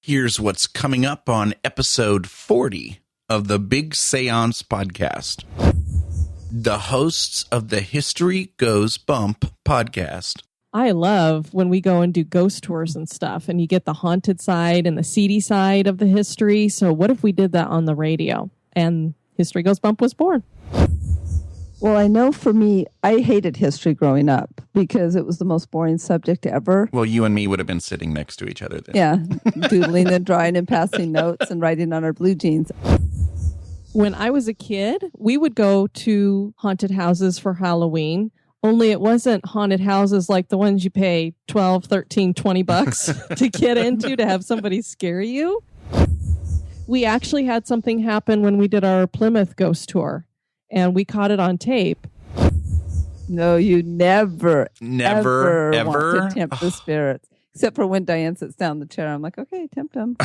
Here's what's coming up on episode 40 of the Big Séance podcast. The hosts of the History Goes Bump podcast. I love when we go and do ghost tours and stuff, and you get the haunted side and the seedy side of the history. So what if we did that on the radio? And History Goes Bump was born. Well, I know for me, I hated history growing up because it was the most boring subject ever. Well, you and me would have been sitting next to each other then. Yeah, doodling and drawing and passing notes and writing on our blue jeans. When I was a kid, we would go to haunted houses for Halloween, only it wasn't haunted houses like the ones you pay $12, $13, $20 to get into to have somebody scare you. We actually had something happen when we did our Plymouth ghost tour. And we caught it on tape. No, you never ever want to tempt the spirits. Except for when Diane sits down in the chair. I'm like, okay, tempt them.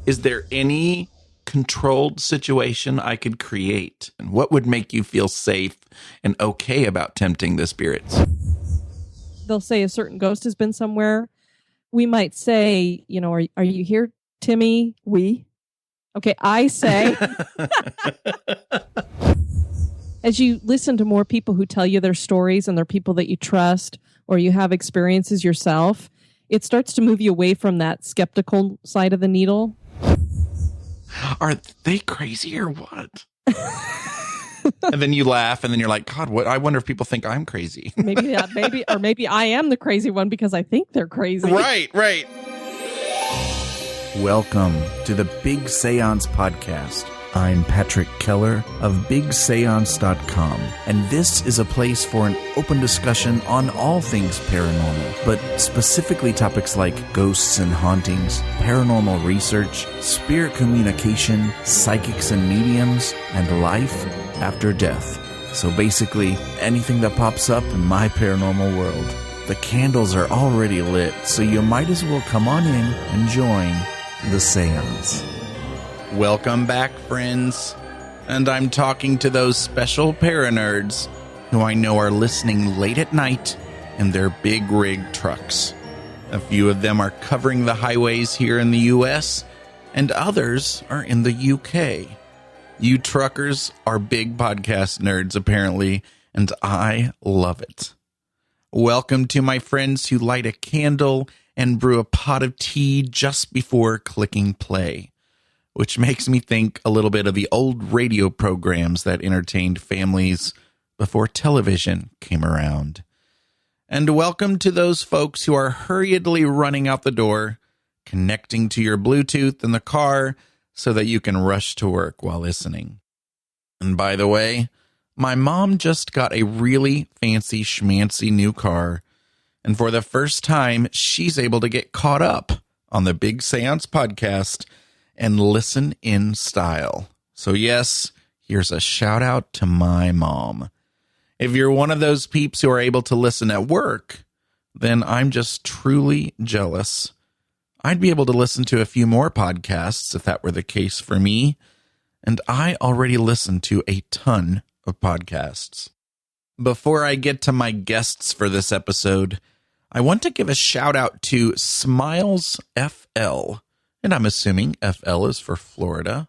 Is there any controlled situation I could create? And what would make you feel safe and okay about tempting the spirits? They'll say a certain ghost has been somewhere. We might say, you know, are you here, Timmy? Okay, I say, as you listen to more people who tell you their stories and they're people that you trust or you have experiences yourself, it starts to move you away from that skeptical side of the needle. Are they crazy or what? And then you laugh and then you're like, God, what? I wonder if people think I'm crazy. Maybe I am the crazy one because I think they're crazy. Right. Welcome to the Big Séance podcast. I'm Patrick Keller of BigSeance.com, and this is a place for an open discussion on all things paranormal, but specifically topics like ghosts and hauntings, paranormal research, spirit communication, psychics and mediums, and life after death. So basically, anything that pops up in my paranormal world. The candles are already lit, so you might as well come on in and join the Séance. Welcome back, friends. And I'm talking to those special paranerds who I know are listening late at night in their big rig trucks. A few of them are covering the highways here in the U.S., and others are in the U.K. You truckers are big podcast nerds, apparently, and I love it. Welcome to my friends who light a candle and brew a pot of tea just before clicking play, which makes me think a little bit of the old radio programs that entertained families before television came around. And welcome to those folks who are hurriedly running out the door, connecting to your Bluetooth in the car so that you can rush to work while listening. And by the way, my mom just got a really fancy schmancy new car, and for the first time, she's able to get caught up on the Big Séance podcast and listen in style. So yes, here's a shout out to my mom. If you're one of those peeps who are able to listen at work, then I'm just truly jealous. I'd be able to listen to a few more podcasts if that were the case for me, and I already listen to a ton of podcasts. Before I get to my guests for this episode, I want to give a shout out to Smiles FL, and I'm assuming FL is for Florida,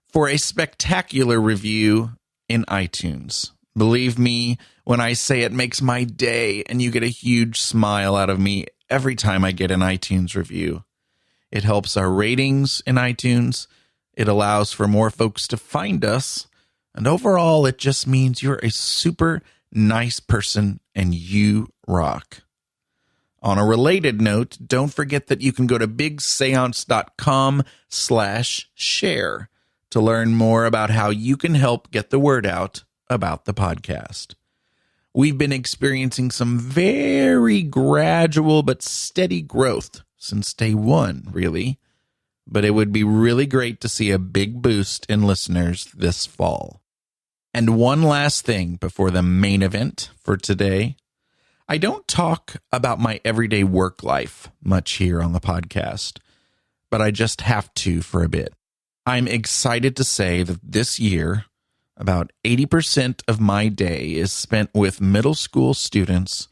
for a spectacular review in iTunes. Believe me when I say it makes my day, and you get a huge smile out of me every time I get an iTunes review. It helps our ratings in iTunes. It allows for more folks to find us. And overall, it just means you're a super nice person and you rock. On a related note, don't forget that you can go to bigseance.com/share to learn more about how you can help get the word out about the podcast. We've been experiencing some very gradual but steady growth since day one, really. But it would be really great to see a big boost in listeners this fall. And one last thing before the main event for today. I don't talk about my everyday work life much here on the podcast, but I just have to for a bit. I'm excited to say that this year, about 80% of my day is spent with middle school students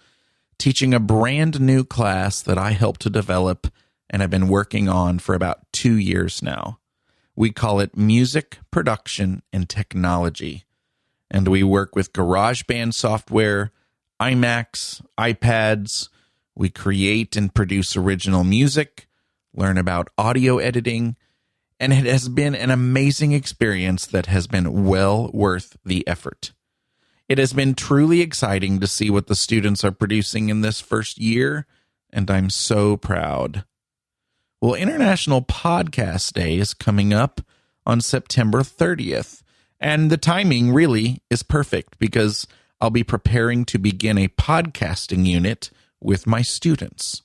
teaching a brand new class that I helped to develop and have been working on for about 2 years now. We call it Music, Production, and Technology. And we work with GarageBand software, iMacs, iPads. We create and produce original music, learn about audio editing, and it has been an amazing experience that has been well worth the effort. It has been truly exciting to see what the students are producing in this first year, and I'm so proud. Well, International Podcast Day is coming up on September 30th, and the timing really is perfect because I'll be preparing to begin a podcasting unit with my students.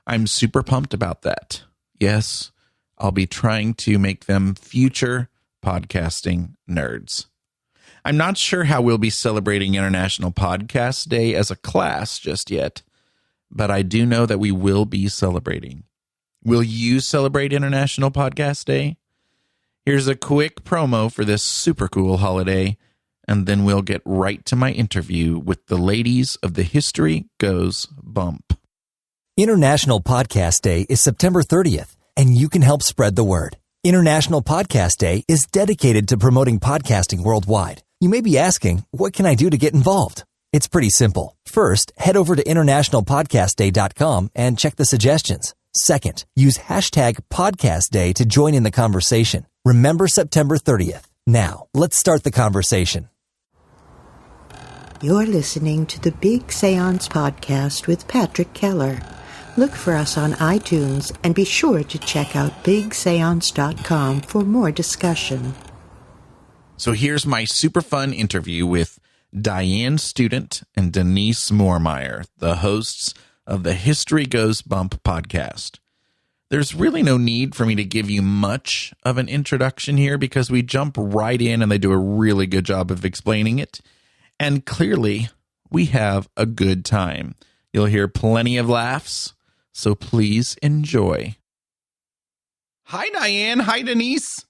I'm super pumped about that. Yes, I'll be trying to make them future podcasting nerds. I'm not sure how we'll be celebrating International Podcast Day as a class just yet, but I do know that we will be celebrating. Will you celebrate International Podcast Day? Here's a quick promo for this super cool holiday, and then we'll get right to my interview with the ladies of the History Goes Bump. International Podcast Day is September 30th, and you can help spread the word. International Podcast Day is dedicated to promoting podcasting worldwide. You may be asking, what can I do to get involved? It's pretty simple. First, head over to internationalpodcastday.com and check the suggestions. Second, use hashtag Podcast Day to join in the conversation. Remember September 30th. Now, let's start the conversation. You're listening to the Big Séance Podcast with Patrick Keller. Look for us on iTunes and be sure to check out bigseance.com for more discussion. So here's my super fun interview with Diane Student and Denise Moormeier, the hosts of the History Goes Bump podcast. There's really no need for me to give you much of an introduction here because we jump right in and they do a really good job of explaining it. And clearly, we have a good time. You'll hear plenty of laughs, so please enjoy. Hi, Diane. Hi, Denise.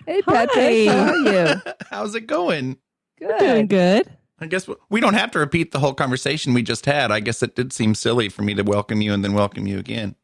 Hey, Patrick. Hi. How are you? How's it going? We're doing good. I guess we don't have to repeat the whole conversation we just had. I guess it did seem silly for me to welcome you and then welcome you again.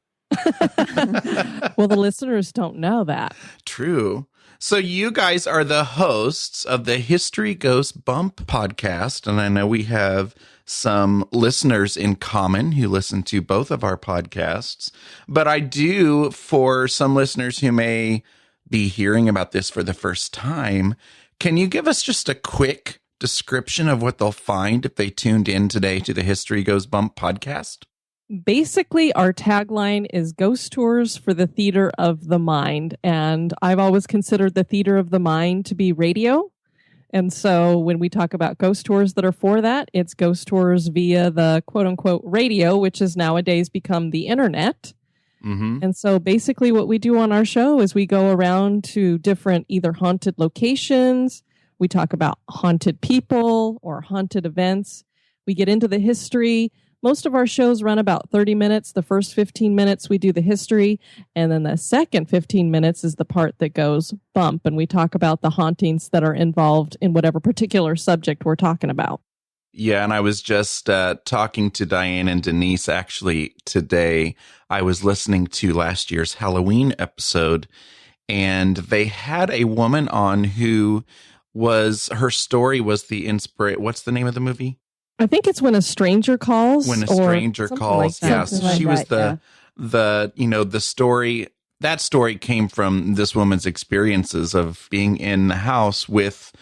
Well, the listeners don't know that. True. So you guys are the hosts of the History Goes Bump podcast, and I know we have some listeners in common who listen to both of our podcasts, but I do, for some listeners who may be hearing about this for the first time, can you give us just a quick description of what they'll find if they tuned in today to the History Goes Bump podcast? Basically, our tagline is Ghost Tours for the Theater of the Mind. And I've always considered the Theater of the Mind to be radio. And so when we talk about ghost tours that are for that, it's ghost tours via the quote unquote radio, which has nowadays become the internet. Mm-hmm. And so basically what we do on our show is we go around to different either haunted locations. We talk about haunted people or haunted events. We get into the history. Most of our shows run about 30 minutes. The first 15 minutes, we do the history. And then the second 15 minutes is the part that goes bump. And we talk about the hauntings that are involved in whatever particular subject we're talking about. Yeah, and I was just talking to Diane and Denise actually today. I was listening to last year's Halloween episode, and they had a woman on who her story was the inspiration. What's the name of the movie? I think it's When a Stranger Calls. When a Stranger Calls. Like Yes, like she was the story. That story came from this woman's experiences of being in the house with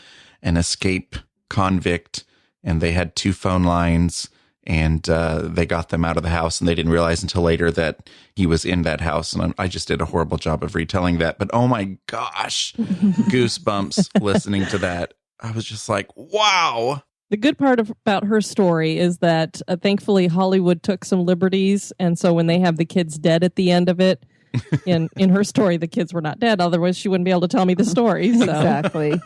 an escape convict, and they had 2 phone lines, and they got them out of the house, and they didn't realize until later that he was in that house. And I just did a horrible job of retelling that, but oh my gosh, goosebumps listening to that. I was just like, wow. The good part about her story is that thankfully Hollywood took some liberties. And so when they have the kids dead at the end of it, in her story, the kids were not dead. Otherwise, she wouldn't be able to tell me the story. So. Exactly.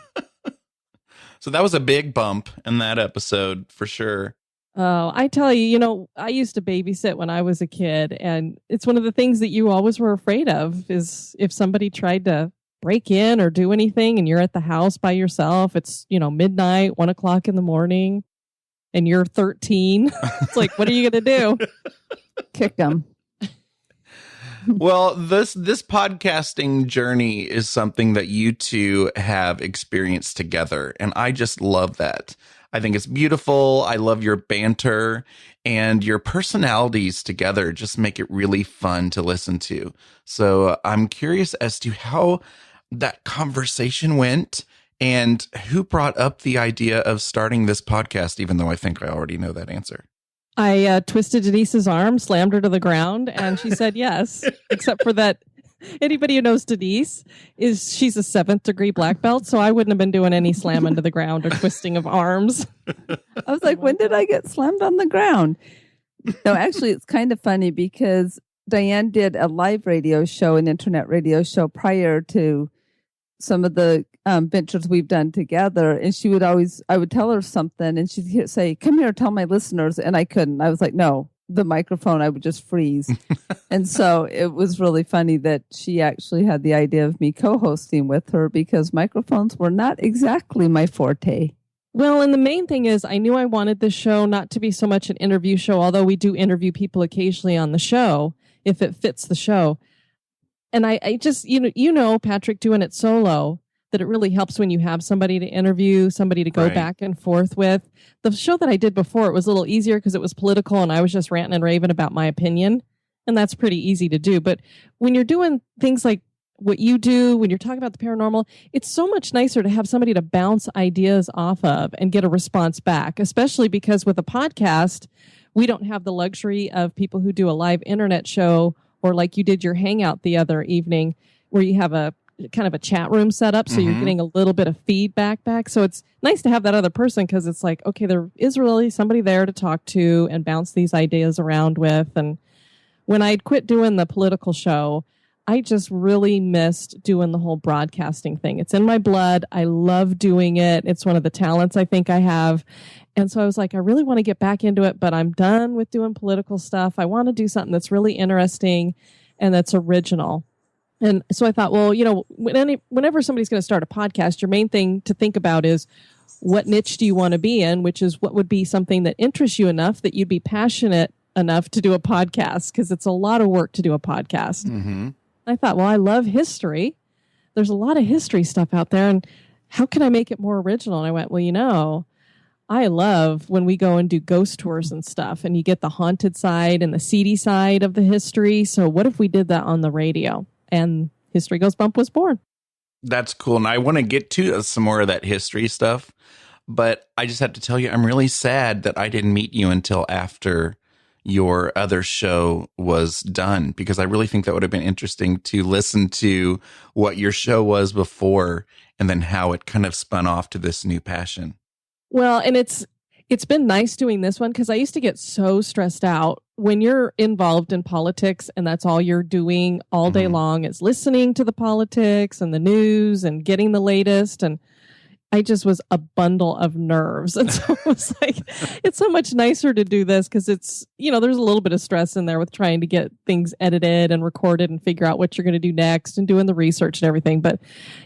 So that was a big bump in that episode for sure. Oh, I tell you, I used to babysit when I was a kid. And it's one of the things that you always were afraid of is if somebody tried to break in or do anything and you're at the house by yourself, it's, midnight, 1:00 in the morning. and you're 13. It's like, what are you going to do? Kick them. Well, this podcasting journey is something that you two have experienced together, and I just love that. I think it's beautiful. I love your banter, and your personalities together just make it really fun to listen to. So I'm curious as to how that conversation went and who brought up the idea of starting this podcast, even though I think I already know that answer. I twisted Denise's arm, slammed her to the ground, and she said yes, except for that anybody who knows Denise she's a 7th degree black belt, so I wouldn't have been doing any slamming to the ground or twisting of arms. I was like, when did I get slammed on the ground? No, actually, it's kind of funny because Diane did a live radio show, an internet radio show prior to some of the ventures we've done together. And she would I would tell her something and she'd say, come here, tell my listeners. And I couldn't. I was like, no, the microphone, I would just freeze. And so it was really funny that she actually had the idea of me co-hosting with her because microphones were not exactly my forte. Well, and the main thing is I knew I wanted this show not to be so much an interview show, although we do interview people occasionally on the show if it fits the show. And I just, Patrick, doing it solo, that it really helps when you have somebody to interview, somebody to go back and forth with. The show that I did before, it was a little easier because it was political and I was just ranting and raving about my opinion. And that's pretty easy to do. But when you're doing things like what you do, when you're talking about the paranormal, it's so much nicer to have somebody to bounce ideas off of and get a response back, especially because with a podcast, we don't have the luxury of people who do a live internet show or like you did your hangout the other evening where you have a kind of a chat room set up. So you're getting a little bit of feedback back. So it's nice to have that other person because it's like, okay, there is really somebody there to talk to and bounce these ideas around with. And when I'd quit doing the political show, I just really missed doing the whole broadcasting thing. It's in my blood. I love doing it. It's one of the talents I think I have. And so I was like, I really want to get back into it, but I'm done with doing political stuff. I want to do something that's really interesting and that's original. And so I thought, well, whenever somebody's going to start a podcast, your main thing to think about is what niche do you want to be in, which is what would be something that interests you enough that you'd be passionate enough to do a podcast, because it's a lot of work to do a podcast. Mm-hmm. I thought, well, I love history. There's a lot of history stuff out there. And how can I make it more original? And I went, well, I love when we go and do ghost tours and stuff, and you get the haunted side and the seedy side of the history. So what if we did that on the radio? And History Goes Bump was born. That's cool. And I want to get to some more of that history stuff. But I just have to tell you, I'm really sad that I didn't meet you until after your other show was done, because I really think that would have been interesting to listen to what your show was before and then how it kind of spun off to this new passion. Well, and it's been nice doing this one because I used to get so stressed out when you're involved in politics and that's all you're doing all day long is listening to the politics and the news and getting the latest. And I just was a bundle of nerves. And so it was like, it's so much nicer to do this because it's, there's a little bit of stress in there with trying to get things edited and recorded and figure out what you're going to do next and doing the research and everything. But,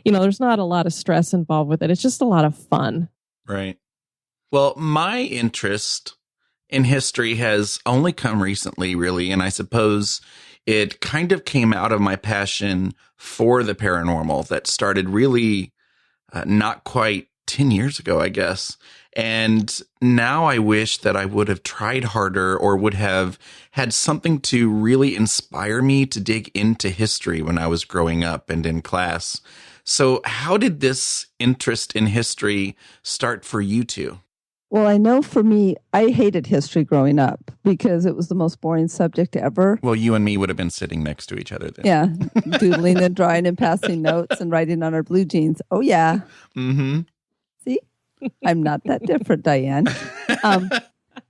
there's not a lot of stress involved with it. It's just a lot of fun. Right. Well, my interest in history has only come recently, really. And I suppose it kind of came out of my passion for the paranormal that started really not quite 10 years ago, I guess. And now I wish that I would have tried harder or would have had something to really inspire me to dig into history when I was growing up and in class. So how did this interest in history start for you two? Well, I know for me, I hated history growing up because it was the most boring subject ever. Well, you and me would have been sitting next to each other then. Yeah, doodling and drawing and passing notes and writing on our blue jeans. Oh, yeah. Mm-hmm. See? I'm not that different, Diane.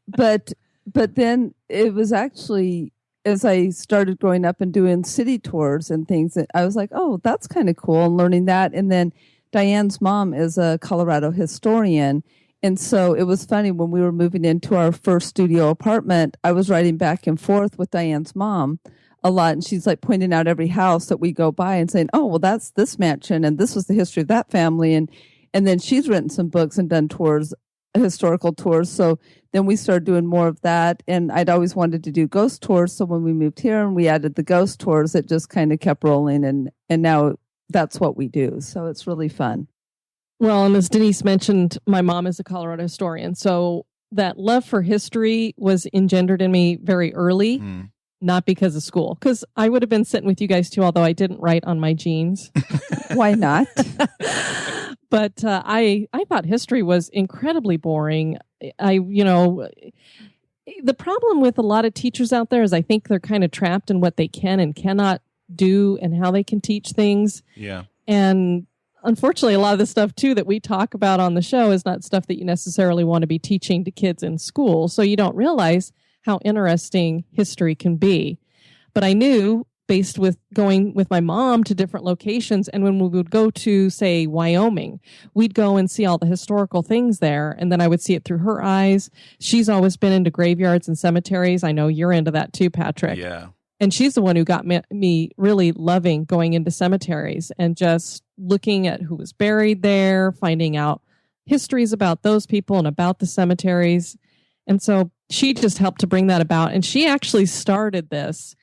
But then it was actually, as I started growing up and doing city tours and things, I was like, oh, that's kind of cool, and learning that. And then Diane's mom is a Colorado historian. And so it was funny when we were moving into our first studio apartment, I was riding back and forth with Diane's mom a lot. And she's like pointing out every house that we go by and saying, oh, well, that's this mansion. And this was the history of that family. And then she's written some books and done tours historical tours. So then we started doing more of that. And I'd always wanted to do ghost tours. So when we moved here and we added the ghost tours, it just kind of kept rolling. And now that's what we do. So it's really fun. Well, and as Denise mentioned, my mom is a Colorado historian. So that love for history was engendered in me very early, not because of school. Because I would have been sitting with you guys too, although I didn't write on my jeans. Why not? But I thought history was incredibly boring. The problem with a lot of teachers out there is I think they're kind of trapped in what they can and cannot do and how they can teach things. Yeah. And unfortunately, a lot of the stuff too that we talk about on the show is not stuff that you necessarily want to be teaching to kids in school. So you don't realize how interesting history can be. But I knew, based with going with my mom to different locations, and when we would go to, say, Wyoming, we'd go and see all the historical things there, and then I would see it through her eyes. She's always been into graveyards and cemeteries. I know you're into that too, Patrick. Yeah. And she's the one who got me really loving going into cemeteries and just looking at who was buried there, finding out histories about those people and about the cemeteries. And so she just helped to bring that about. And she actually started this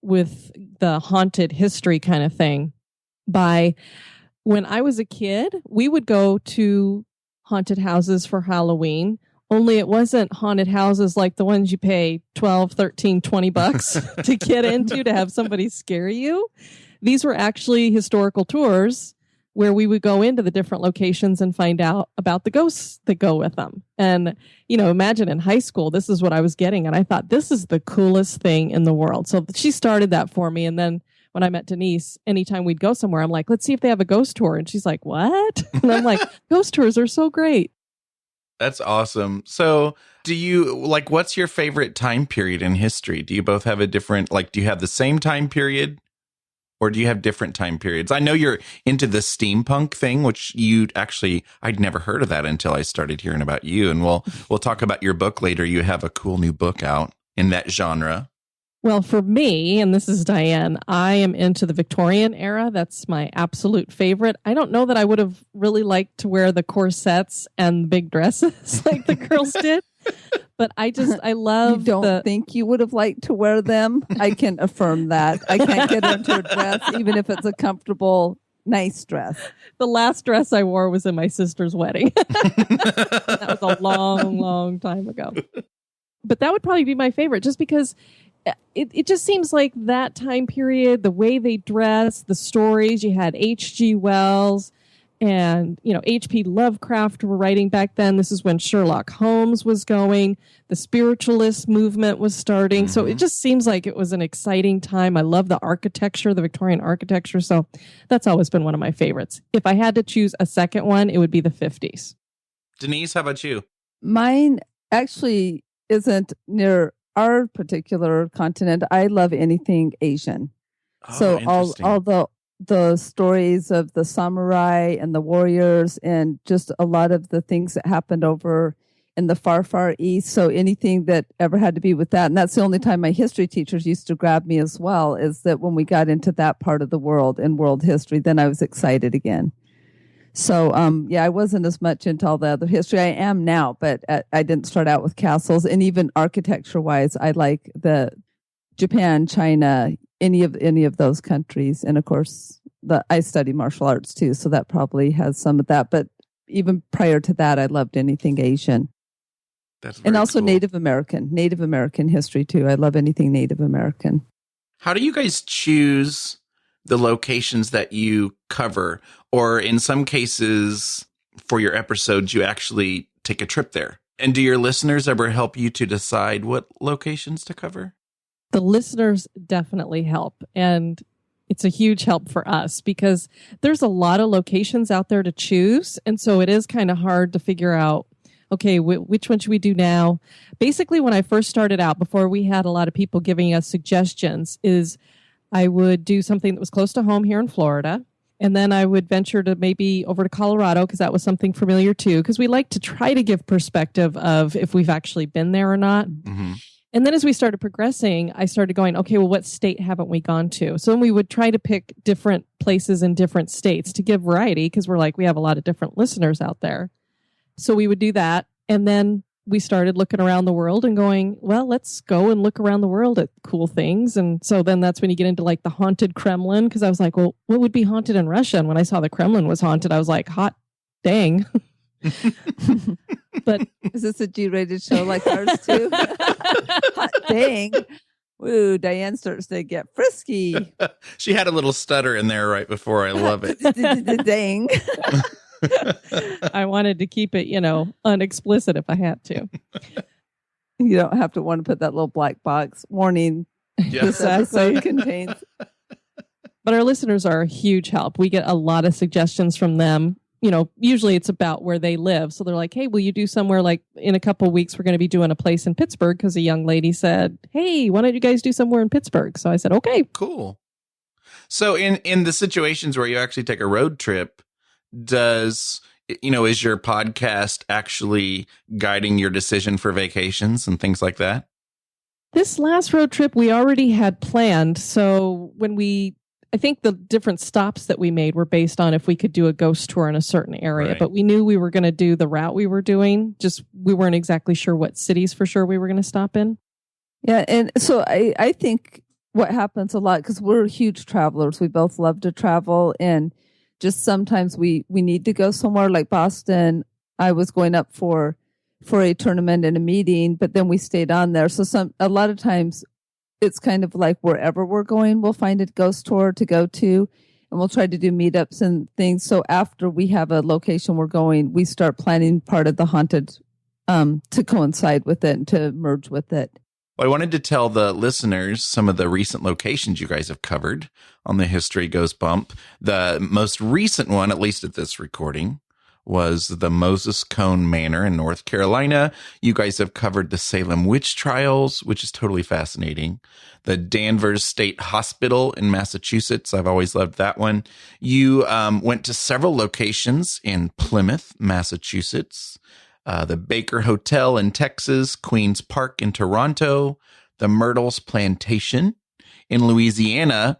with the haunted history kind of thing by, when I was a kid, we would go to haunted houses for Halloween. Only it wasn't haunted houses like the ones you pay $12, $13, $20 to get into to have somebody scare you. These were actually historical tours where we would go into the different locations and find out about the ghosts that go with them. And, imagine in high school, this is what I was getting. And I thought, this is the coolest thing in the world. So she started that for me. And then when I met Denise, anytime we'd go somewhere, I'm like, let's see if they have a ghost tour. And she's like, what? And I'm like, ghost tours are so great. That's awesome. So do you, what's your favorite time period in history? Do you both have a different, do you have the same time period or do you have different time periods? I know you're into the steampunk thing, which I'd never heard of that until I started hearing about you. And we'll talk about your book later. You have a cool new book out in that genre. Well, for me, and this is Diane, I am into the Victorian era. That's my absolute favorite. I don't know that I would have really liked to wear the corsets and big dresses like the girls did, but I love. You don't think you would have liked to wear them? I can affirm that. I can't get into a dress, even if it's a comfortable, nice dress. The last dress I wore was in my sister's wedding. That was a long, long time ago. But that would probably be my favorite, just because it just seems like that time period, the way they dress, the stories. You had H.G. Wells and, H.P. Lovecraft were writing back then. This is when Sherlock Holmes was going. The spiritualist movement was starting. Mm-hmm. So it just seems like it was an exciting time. I love the architecture, the Victorian architecture. So that's always been one of my favorites. If I had to choose a second one, it would be the 50s. Denise, how about you? Mine actually isn't near our particular continent. I love anything Asian. So all the stories of the samurai and the warriors and just a lot of the things that happened over in the far, far east. So anything that ever had to be with that. And that's the only time my history teachers used to grab me as well, is that when we got into that part of the world and world history, then I was excited again. So, I wasn't as much into all the other history. I am now, but I didn't start out with castles. And even architecture-wise, I like the Japan, China, any of those countries. And of course, I study martial arts too, so that probably has some of that. But even prior to that, I loved anything Asian. That's very and also cool. Native American history too. I love anything Native American. How do you guys choose the locations that you cover? Or in some cases, for your episodes, you actually take a trip there. And do your listeners ever help you to decide what locations to cover? The listeners definitely help. And it's a huge help for us because there's a lot of locations out there to choose. And so it is kind of hard to figure out, okay, which one should we do now? Basically, when I first started out, before we had a lot of people giving us suggestions, is I would do something that was close to home here in Florida. And then I would venture to maybe over to Colorado because that was something familiar too. Because we like to try to give perspective of if we've actually been there or not. Mm-hmm. And then as we started progressing, I started going, okay, well, what state haven't we gone to? So then we would try to pick different places in different states to give variety because we're like, we have a lot of different listeners out there. So we would do that. And then we started looking around the world and going, well, let's go and look around the world at cool things. And so then that's when you get into like the haunted Kremlin, because I was like, well, what would be haunted in Russia? And when I saw the Kremlin was haunted, I was like, hot dang. But is this a G-rated show like ours too? Hot dang. Woo, Diane starts to get frisky. She had a little stutter in there right before. I love it. Dang. I wanted to keep it, unexplicit if I had to. You don't have to want to put that little black box warning. Yeah. This episode contains. But our listeners are a huge help. We get a lot of suggestions from them. Usually it's about where they live. So they're like, hey, will you do somewhere like in a couple of weeks, we're going to be doing a place in Pittsburgh because a young lady said, hey, why don't you guys do somewhere in Pittsburgh? So I said, okay. Cool. So in the situations where you actually take a road trip, is your podcast actually guiding your decision for vacations and things like that? This last road trip we already had planned. So I think the different stops that we made were based on if we could do a ghost tour in a certain area, right. But we knew we were going to do the route we were doing. Just we weren't exactly sure what cities for sure we were going to stop in. Yeah. And so I think what happens a lot, because we're huge travelers, we both love to travel, and just sometimes we need to go somewhere like Boston. I was going up for a tournament and a meeting, but then we stayed on there. So a lot of times it's kind of like wherever we're going, we'll find a ghost tour to go to, and we'll try to do meetups and things. So after we have a location we're going, we start planning part of the haunted to coincide with it and to merge with it. Well, I wanted to tell the listeners some of the recent locations you guys have covered on the History Goes Bump. The most recent one, at least at this recording, was the Moses Cone Manor in North Carolina. You guys have covered the Salem Witch Trials, which is totally fascinating. The Danvers State Hospital in Massachusetts. I've always loved that one. You went to several locations in Plymouth, Massachusetts. The Baker Hotel in Texas, Queen's Park in Toronto, the Myrtles Plantation in Louisiana.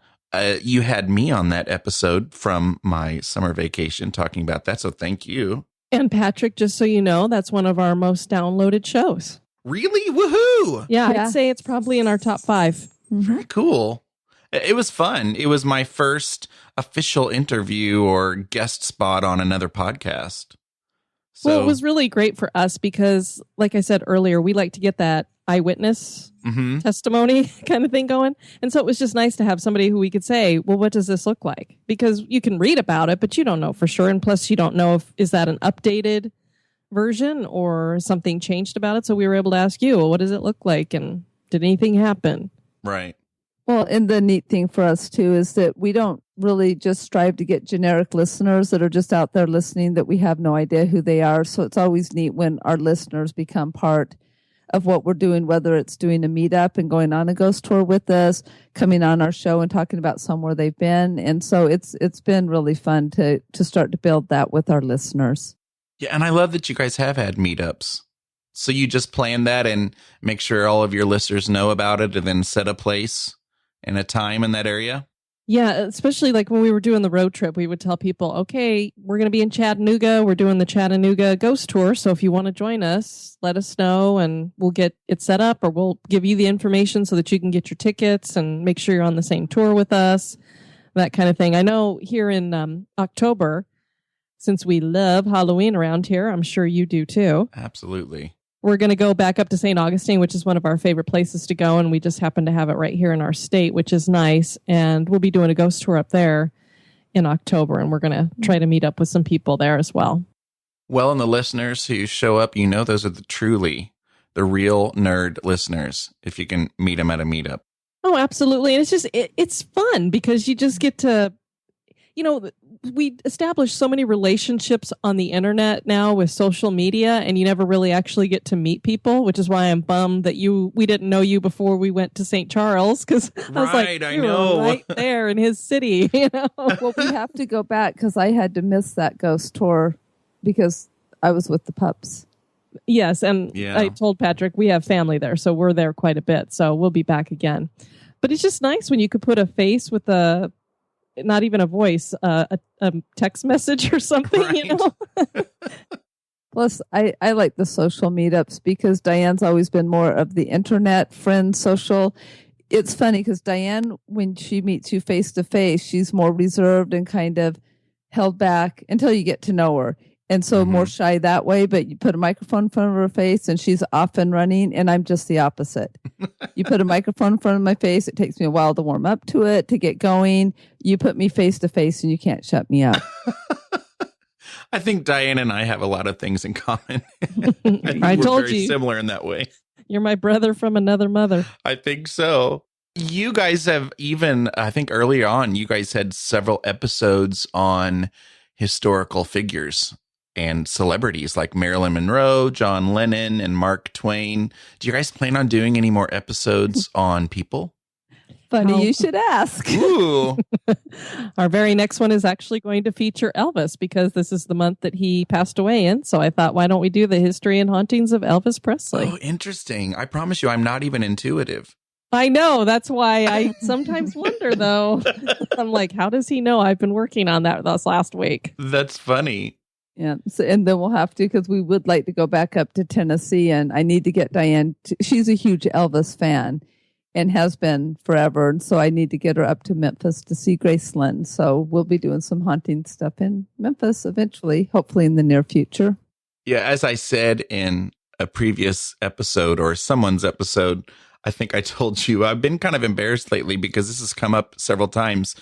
You had me on that episode from my summer vacation talking about that, so thank you. And Patrick, just so you know, that's one of our most downloaded shows. Really? Woohoo! Yeah, I'd say it's probably in our top 5. Mm-hmm. Very cool. It was fun. It was my first official interview or guest spot on another podcast. So, well, it was really great for us because, like I said earlier, we like to get that eyewitness testimony kind of thing going. And so it was just nice to have somebody who we could say, well, what does this look like? Because you can read about it, but you don't know for sure. And plus, you don't know is that an updated version or something changed about it. So we were able to ask you, well, what does it look like? And did anything happen? Right. Well, and the neat thing for us, too, is that we don't really just strive to get generic listeners that are just out there listening that we have no idea who they are. So it's always neat when our listeners become part of what we're doing, whether it's doing a meetup and going on a ghost tour with us, coming on our show and talking about somewhere they've been. And so it's been really fun to start to build that with our listeners. Yeah, and I love that you guys have had meetups. So you just plan that and make sure all of your listeners know about it and then set a place and a time in that area? Yeah, especially like when we were doing the road trip, we would tell people, okay, we're going to be in Chattanooga. We're doing the Chattanooga ghost tour. So if you want to join us, let us know and we'll get it set up, or we'll give you the information so that you can get your tickets and make sure you're on the same tour with us, that kind of thing. I know here in October, since we love Halloween around here, I'm sure you do too. Absolutely. We're going to go back up to St. Augustine, which is one of our favorite places to go. And we just happen to have it right here in our state, which is nice. And we'll be doing a ghost tour up there in October. And we're going to try to meet up with some people there as well. Well, and the listeners who show up, those are the real nerd listeners, if you can meet them at a meetup. Oh, absolutely. And it's just, it's fun because you just get to, we establish so many relationships on the internet now with social media, and you never really actually get to meet people, which is why I'm bummed that we didn't know you before we went to St. Charles, because I was like, you were right there in his city. Well, we have to go back because I had to miss that ghost tour because I was with the pups. Yes, and I told Patrick we have family there, so we're there quite a bit, so we'll be back again. But it's just nice when you could put a face with not even a voice, a text message or something, Well, Plus, I like the social meetups because Diane's always been more of the internet friend social. It's funny because Diane, when she meets you face to face, she's more reserved and kind of held back until you get to know her. And so more shy that way, but you put a microphone in front of her face and she's off and running, and I'm just the opposite. You put a microphone in front of my face, it takes me a while to warm up to it, to get going. You put me face to face and you can't shut me up. I think Diane and I have a lot of things in common. I told very you. Similar in that way. You're my brother from another mother. I think so. You guys have even, I think earlier on, you guys had several episodes on historical figures and celebrities like Marilyn Monroe, John Lennon, and Mark Twain. Do you guys plan on doing any more episodes on people? Funny you should ask. Ooh. Our very next one is actually going to feature Elvis because this is the month that he passed away in. So I thought, why don't we do the history and hauntings of Elvis Presley? Oh, interesting. I promise you, I'm not even intuitive. I know. That's why I sometimes wonder, though. I'm like, how does he know I've been working on that this last week? That's funny. Yeah. So, and then we'll have to, because we would like to go back up to Tennessee, and I need to get Diane. She's a huge Elvis fan and has been forever. And so I need to get her up to Memphis to see Graceland. So we'll be doing some haunting stuff in Memphis eventually, hopefully in the near future. Yeah. As I said in a previous episode or someone's episode, I think I told you I've been kind of embarrassed lately because this has come up several times.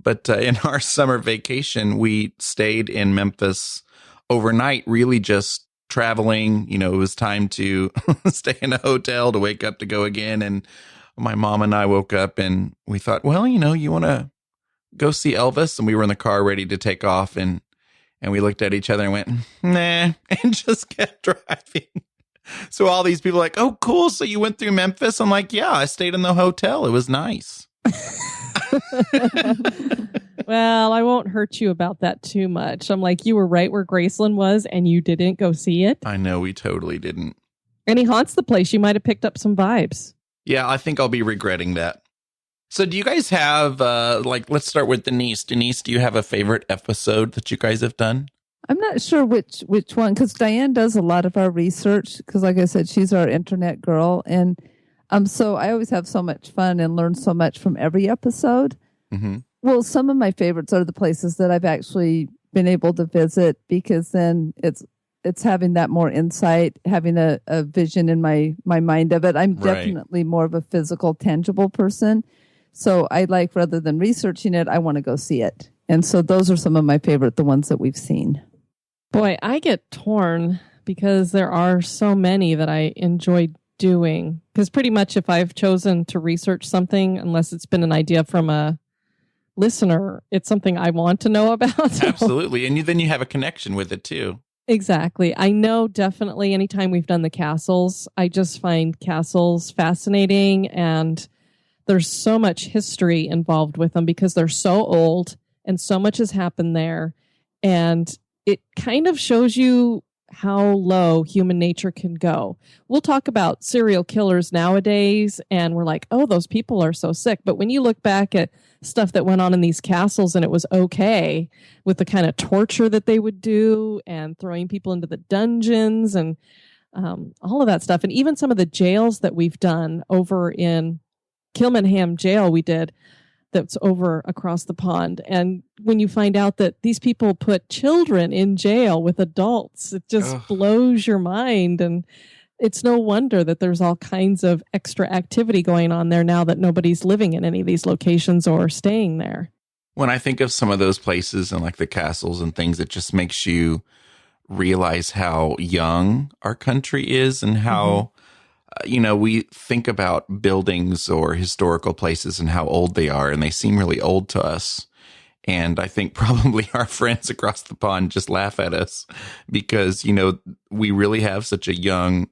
But in our summer vacation, we stayed in Memphis overnight, really just traveling. You know, it was time to stay in a hotel to wake up to go again. And my mom and I woke up and we thought, well, you know, you want to go see Elvis? And we were in the car ready to take off. And we looked at each other and went, nah, and just kept driving. So all these people are like, oh, cool. So you went through Memphis? I'm like, yeah, I stayed in the hotel. It was nice. Well, I won't hurt you about that too much. I'm like, you were right where Graceland was and you didn't go see it. I know, we totally didn't. And he haunts the place. You might have picked up some vibes. Yeah, I think I'll be regretting that. So do you guys have, let's start with Denise. Denise, do you have a favorite episode that you guys have done? I'm not sure which one, because Diane does a lot of our research, because like I said, she's our internet girl. And so I always have so much fun and learn so much from every episode. Mm-hmm. Well, some of my favorites are the places that I've actually been able to visit, because then it's having that more insight, having a vision in my mind of it. I'm definitely more of a physical, tangible person. So I like, rather than researching it, I want to go see it. And so those are some of my favorite, the ones that we've seen. Boy, I get torn because there are so many that I enjoy doing. Because pretty much if I've chosen to research something, unless it's been an idea from a listener, it's something I want to know about. Absolutely. And then you have a connection with it too. Exactly. I know definitely anytime we've done the castles, I just find castles fascinating, and there's so much history involved with them because they're so old and so much has happened there. And it kind of shows you how low human nature can go. We'll talk about serial killers nowadays and we're like, oh, those people are so sick. But when you look back at stuff that went on in these castles and it was okay, with the kind of torture that they would do and throwing people into the dungeons and all of that stuff. And even some of the jails that we've done over in Kilmanham jail, we did, that's over across the pond. And when you find out that these people put children in jail with adults, it just blows your mind. And it's no wonder that there's all kinds of extra activity going on there now that nobody's living in any of these locations or staying there. When I think of some of those places and like the castles and things, it just makes you realize how young our country is and how, we think about buildings or historical places and how old they are, and they seem really old to us. And I think probably our friends across the pond just laugh at us because, we really have such a young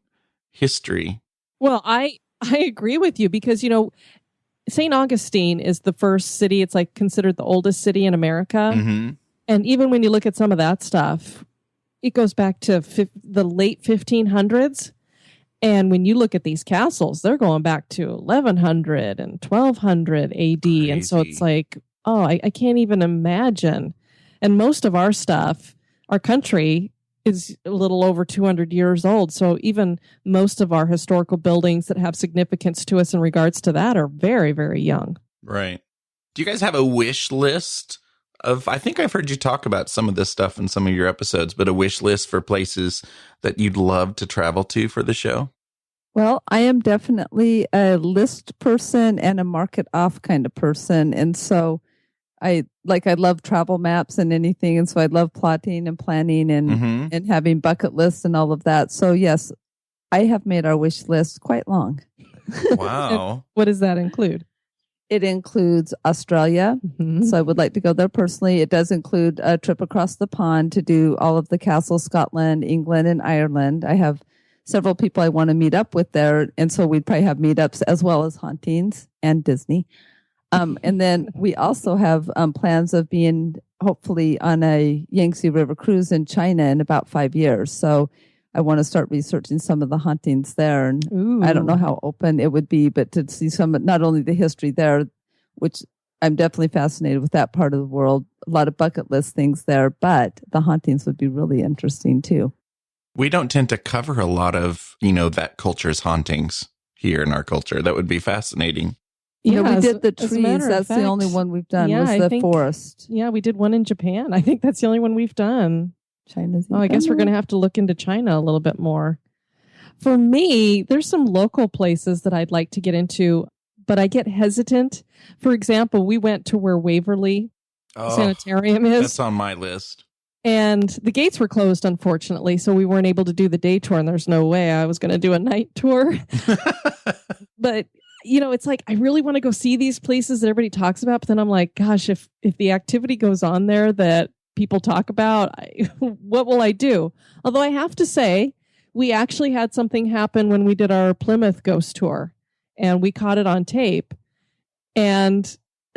history. Well, I agree with you because, St. Augustine is the first city. It's like considered the oldest city in America. Mm-hmm. And even when you look at some of that stuff, it goes back to the late 1500s. And when you look at these castles, they're going back to 1100 and 1200 AD. Crazy. And so it's like, I can't even imagine. And most of our stuff, our country is a little over 200 years old. So even most of our historical buildings that have significance to us in regards to that are very, very young. Right. Do you guys have a wish list I think I've heard you talk about some of this stuff in some of your episodes, but a wish list for places that you'd love to travel to for the show? Well, I am definitely a list person and a market off kind of person. And so I love travel maps and anything. And so I love plotting and planning and having bucket lists and all of that. So yes, I have made our wish list quite long. Wow. What does that include? It includes Australia. So I would like to go there personally. It does include a trip across the pond to do all of the castles, Scotland, England, and Ireland. I have several people I want to meet up with there. And so we'd probably have meetups as well as hauntings and Disney. And then we also have plans of being hopefully on a Yangtze River cruise in China in about 5 years. So I want to start researching some of the hauntings there. And Ooh. I don't know how open it would be, but to see not only the history there, which I'm definitely fascinated with that part of the world, a lot of bucket list things there, but the hauntings would be really interesting too. We don't tend to cover a lot of, that culture's hauntings here in our culture. That would be fascinating. Yeah, we did the as a matter trees. of That's fact, the only one we've done yeah, was I the think- forest. Yeah, we did one in Japan. I think that's the only one we've done. China's. Oh, I guess we're going to have to look into China a little bit more. For me, there's some local places that I'd like to get into, but I get hesitant. For example, we went to where Waverly Sanitarium is. That's on my list. And the gates were closed, unfortunately, so we weren't able to do the day tour, and there's no way I was going to do a night tour. But, it's like, I really want to go see these places that everybody talks about, but then I'm like, gosh, if the activity goes on there that people talk about, what will I do? Although I have to say, we actually had something happen when we did our Plymouth ghost tour, and we caught it on tape, and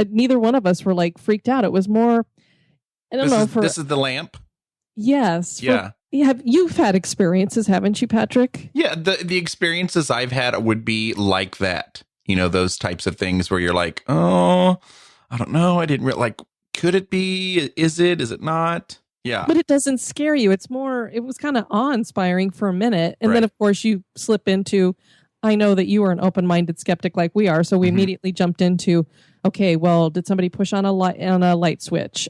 neither one of us were like freaked out. It was more, I don't know. This is the lamp? Yes. Yeah. You've had experiences, haven't you, Patrick? Yeah, the experiences I've had would be like that. Those types of things where you're like, oh, I don't know. I didn't could it be? Is it not? Yeah. But it doesn't scare you. It was kind of awe-inspiring for a minute. And then, of course, you slip into, I know that you are an open-minded skeptic like we are. So we immediately jumped into, okay, well, did somebody push on a light switch?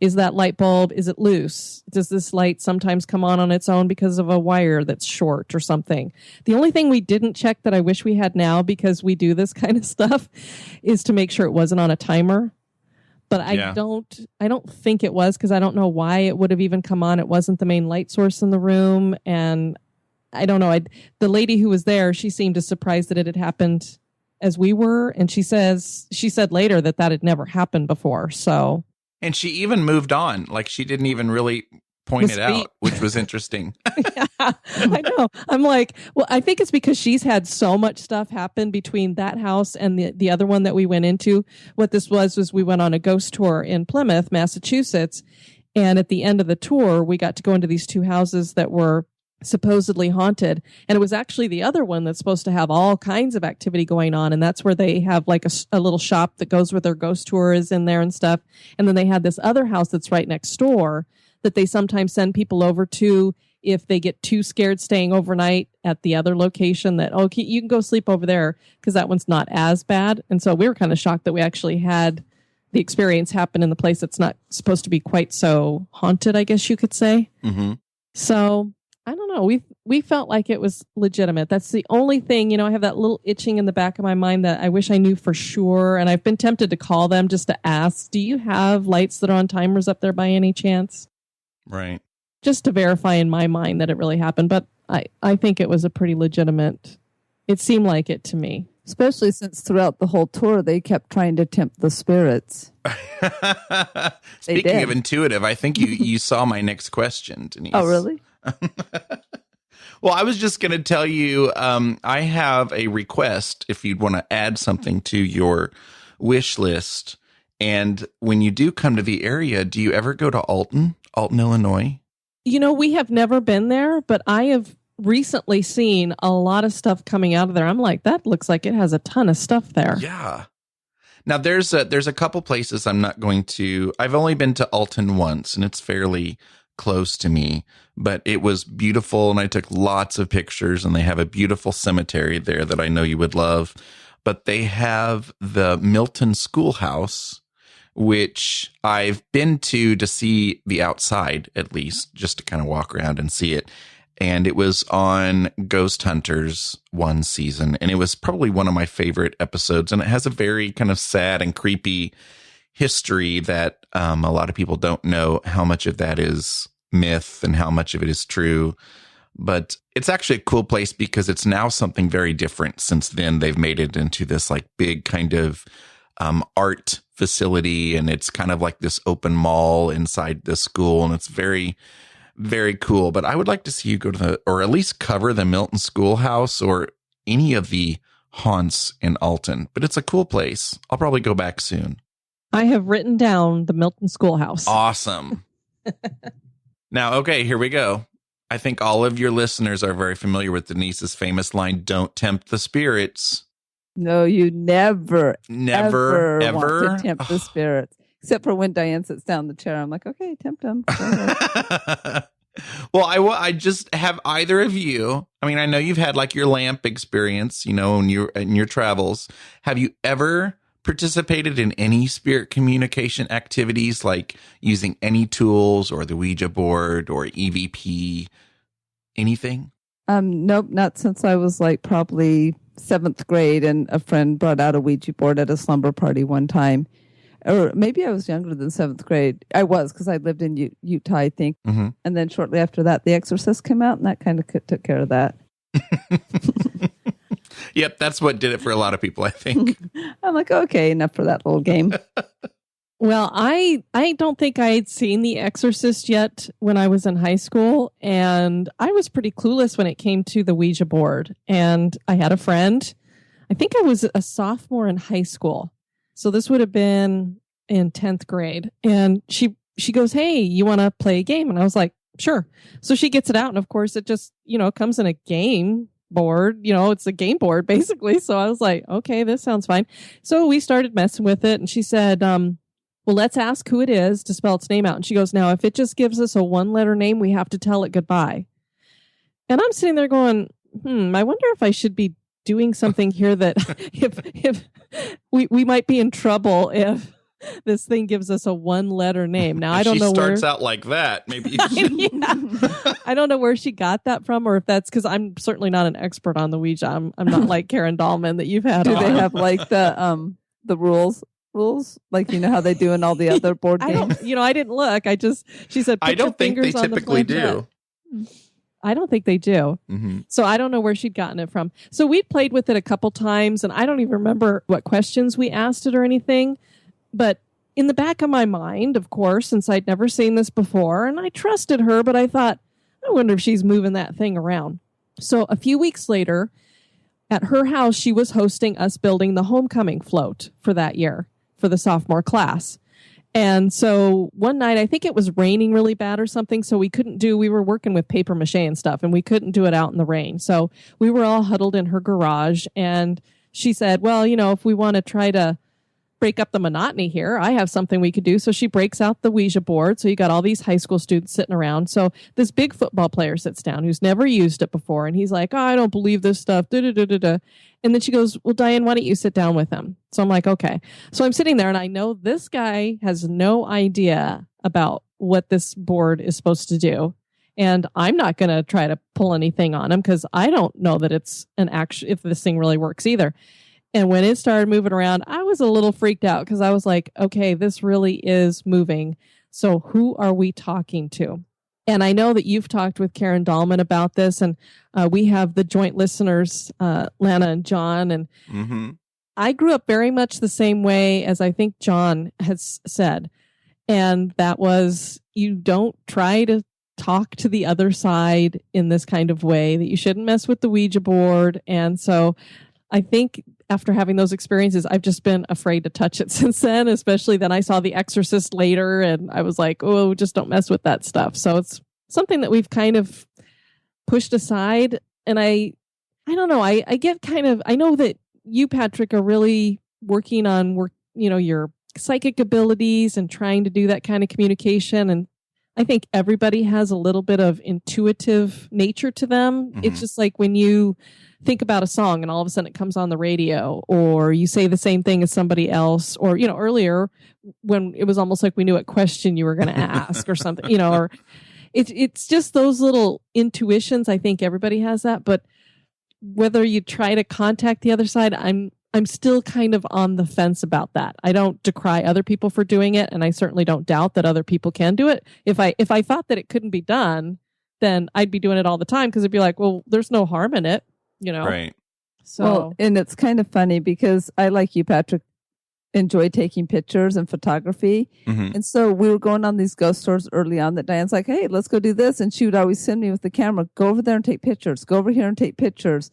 Is that light bulb, is it loose? Does this light sometimes come on its own because of a wire that's short or something? The only thing we didn't check that I wish we had now, because we do this kind of stuff, is to make sure it wasn't on a timer. But I don't think it was, because I don't know why it would have even come on. It wasn't the main light source in the room. And I don't know. The lady who was there, she seemed as surprised that it had happened as we were. And she said later that had never happened before. So. And she even moved on. Like, she didn't even really point it out, which was interesting. Yeah, I know. I'm like, well, I think it's because she's had so much stuff happen between that house and the other one that we went into. What this was we went on a ghost tour in Plymouth, Massachusetts. And at the end of the tour, we got to go into these two houses that were supposedly haunted. And it was actually the other one that's supposed to have all kinds of activity going on. And that's where they have like a little shop that goes with their ghost tours in there and stuff. And then they had this other house that's right next door that they sometimes send people over to if they get too scared staying overnight at the other location, that, okay, you can go sleep over there because that one's not as bad. And so we were kind of shocked that we actually had the experience happen in the place that's not supposed to be quite so haunted, I guess you could say. Mm-hmm. So I don't know. We felt like it was legitimate. That's the only thing, I have that little itching in the back of my mind that I wish I knew for sure. And I've been tempted to call them just to ask, do you have lights that are on timers up there by any chance? Right. Just to verify in my mind that it really happened. But I think it was a pretty legitimate, it seemed like it to me. Especially since throughout the whole tour, they kept trying to tempt the spirits. Speaking of intuitive, I think you saw my next question, Denise. Oh, really? Well, I was just going to tell you, I have a request if you'd want to add something to your wish list. And when you do come to the area, do you ever go to Alton, Illinois? We have never been there, but I have recently seen a lot of stuff coming out of there. I'm like, that looks like it has a ton of stuff there. Yeah. Now, there's a couple places I'm not going to. I've only been to Alton once, and it's fairly close to me, but it was beautiful. And I took lots of pictures, and they have a beautiful cemetery there that I know you would love. But they have the Milton Schoolhouse, which I've been to see the outside, at least, just to kind of walk around and see it. And it was on Ghost Hunters one season. And it was probably one of my favorite episodes. And it has a very kind of sad and creepy history that a lot of people don't know how much of that is myth and how much of it is true. But it's actually a cool place because it's now something very different. Since then, they've made it into this like big kind of art facility. And it's kind of like this open mall inside the school. And it's very, very cool. But I would like to see you go to or at least cover the Milton Schoolhouse or any of the haunts in Alton. But it's a cool place. I'll probably go back soon. I have written down the Milton Schoolhouse. Awesome. Now, okay, here we go. I think all of your listeners are very familiar with Denise's famous line, "Don't tempt the spirits." No, you never ever want to tempt the spirits. Except for when Diane sits down in the chair. I'm like, okay, tempt them. Well, I just have either of you. I mean, I know you've had like your lamp experience, in your travels. Have you ever participated in any spirit communication activities, like using any tools or the Ouija board or EVP, anything? Nope, not since I was like probably 7th grade, and a friend brought out a Ouija board at a slumber party one time. Or maybe I was younger than 7th grade. I was, because I lived in Utah, I think. Mm-hmm. And then shortly after that, The Exorcist came out, and that kind of took care of that. Yep, that's what did it for a lot of people, I think. I'm like, okay, enough for that little game. Well, I don't think I had seen The Exorcist yet when I was in high school, and I was pretty clueless when it came to the Ouija board. And I had a friend, I think I was a sophomore in high school. So this would have been in 10th grade. And she goes, "Hey, you want to play a game?" And I was like, "Sure." So she gets it out. And of course, it just, comes in a game board. It's a game board, basically. So I was like, okay, this sounds fine. So we started messing with it. And she said, well, let's ask who it is to spell its name out. And she goes, "Now, if it just gives us a 1-letter name, we have to tell it goodbye." And I'm sitting there going, I wonder if I should be doing something here that if we might be in trouble if this thing gives us a 1-letter name. Now, I don't know where... She starts out like that. Maybe you should... I don't know where she got that from, or if that's because I'm certainly not an expert on the Ouija. I'm not like Karen Dahlman that you've had. Do they have like the rules? Like, how they do in all the other board games? I didn't look. She said, I don't think they typically do. I don't think they do. Mm-hmm. So I don't know where she'd gotten it from. So we'd played with it a couple times, and I don't even remember what questions we asked it or anything. But in the back of my mind, of course, since I'd never seen this before, and I trusted her, but I thought, I wonder if she's moving that thing around. So a few weeks later, at her house, she was hosting us building the homecoming float for that year for the sophomore class. And so one night, I think it was raining really bad or something, so we were working with paper mache and stuff, and we couldn't do it out in the rain. So we were all huddled in her garage, and she said, well, if we want to try to break up the monotony here, I have something we could do. So she breaks out the Ouija board. So you got all these high school students sitting around. So this big football player sits down who's never used it before. And he's like, "Oh, I don't believe this stuff. Da, da, da, da, da." And then she goes, "Well, Diane, why don't you sit down with him?" So I'm like, okay. So I'm sitting there, and I know this guy has no idea about what this board is supposed to do. And I'm not going to try to pull anything on him because I don't know that it's if this thing really works either. And when it started moving around, I was a little freaked out because I was like, okay, this really is moving. So who are we talking to? And I know that you've talked with Karen Dahlman about this, and we have the joint listeners, Lana and John. And I grew up very much the same way as I think John has said. And that was, you don't try to talk to the other side in this kind of way, that you shouldn't mess with the Ouija board. And so I think after having those experiences, I've just been afraid to touch it since then, especially then I saw The Exorcist later, and I was like, oh, just don't mess with that stuff. So it's something that we've kind of pushed aside. And I don't know, I know that you, Patrick, are really working on your psychic abilities and trying to do that kind of communication. And I think everybody has a little bit of intuitive nature to them. Mm-hmm. It's just like when you think about a song and all of a sudden it comes on the radio, or you say the same thing as somebody else, or, earlier when it was almost like we knew what question you were going to ask or something, or it's just those little intuitions. I think everybody has that, but whether you try to contact the other side, I'm still kind of on the fence about that. I don't decry other people for doing it, and I certainly don't doubt that other people can do it. If I thought that it couldn't be done, then I'd be doing it all the time, because it'd be like, well, there's no harm in it, Right. So, well, and it's kind of funny because I, like you, Patrick, enjoy taking pictures and photography. Mm-hmm. And so we were going on these ghost tours early on that Diane's like, hey, let's go do this. And she would always send me with the camera, go over there and take pictures, go over here and take pictures.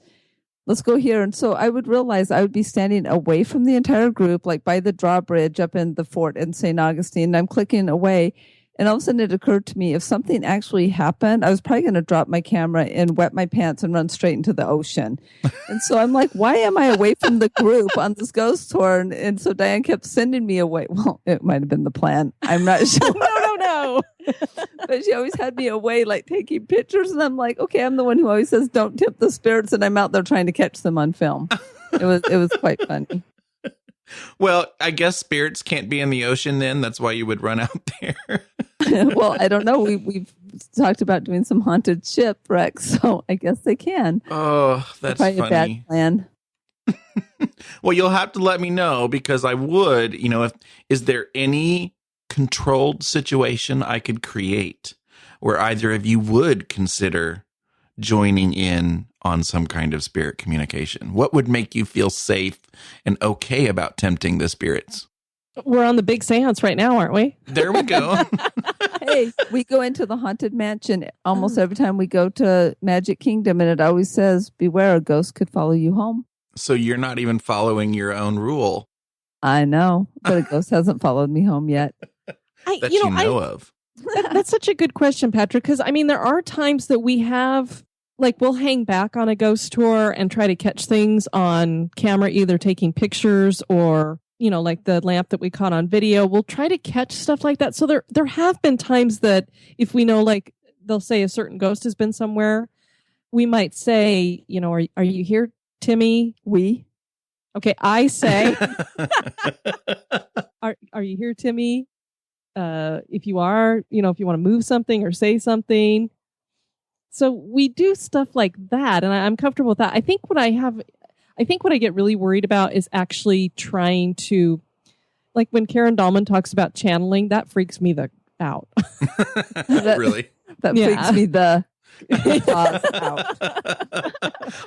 Let's go here. And so I would realize I would be standing away from the entire group, like by the drawbridge up in the fort in St. Augustine. And I'm clicking away. And all of a sudden it occurred to me, if something actually happened, I was probably going to drop my camera and wet my pants and run straight into the ocean. And so I'm like, why am I away from the group on this ghost tour? And so Diane kept sending me away. Well, it might have been the plan. I'm not sure. No. But she always had me away, like taking pictures. And I'm like, okay, I'm the one who always says, don't tempt the spirits. And I'm out there trying to catch them on film. It was quite funny. Well, I guess spirits can't be in the ocean then. That's why you would run out there. Well, I don't know. We've talked about doing some haunted shipwrecks, so I guess they can. Oh, that's probably funny. A bad plan. Well, you'll have to let me know, because I would, is there any controlled situation I could create where either of you would consider joining in on some kind of spirit communication? What would make you feel safe and okay about tempting the spirits? We're on the big seance right now, aren't we? There we go. Hey, we go into the haunted mansion almost every time we go to Magic Kingdom, and it always says, beware, a ghost could follow you home. So you're not even following your own rule. I know, but a ghost hasn't followed me home yet. That you know of. That's such a good question, Patrick, because there are times that we have, like, we'll hang back on a ghost tour and try to catch things on camera, either taking pictures or, like the lamp that we caught on video. We'll try to catch stuff like that. So there have been times that if we know, like, they'll say a certain ghost has been somewhere, we might say, are you here, Timmy? Okay, I say, are you here, Timmy? If you are, if you want to move something or say something. So we do stuff like that, and I'm comfortable with that. I think what I get really worried about is actually trying to, like when Karen Dahlman talks about channeling, that freaks me out. Really? That freaks me out.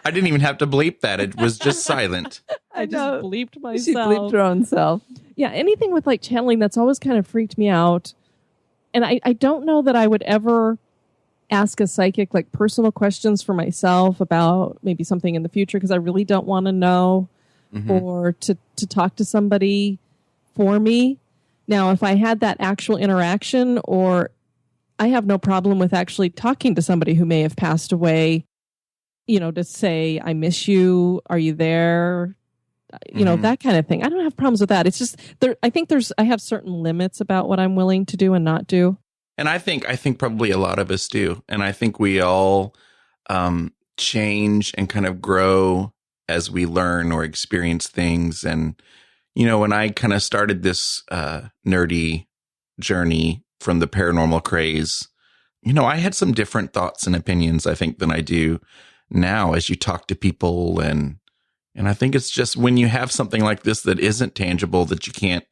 I didn't even have to bleep that. It was just silent. I just bleeped myself. She bleeped her own self. Yeah, anything with like channeling, that's always kind of freaked me out. And I don't know that I would ever ask a psychic like personal questions for myself about maybe something in the future, because I really don't want to know, or to talk to somebody for me. Now, if I had that actual interaction, or I have no problem with actually talking to somebody who may have passed away, to say, I miss you. Are you there? That kind of thing. I don't have problems with that. It's just I have certain limits about what I'm willing to do and not do. And I think probably a lot of us do. And I think we all change and kind of grow as we learn or experience things. And, when I kind of started this nerdy journey from the paranormal craze, I had some different thoughts and opinions, I think, than I do now as you talk to people. And I think it's just when you have something like this that isn't tangible, that you can't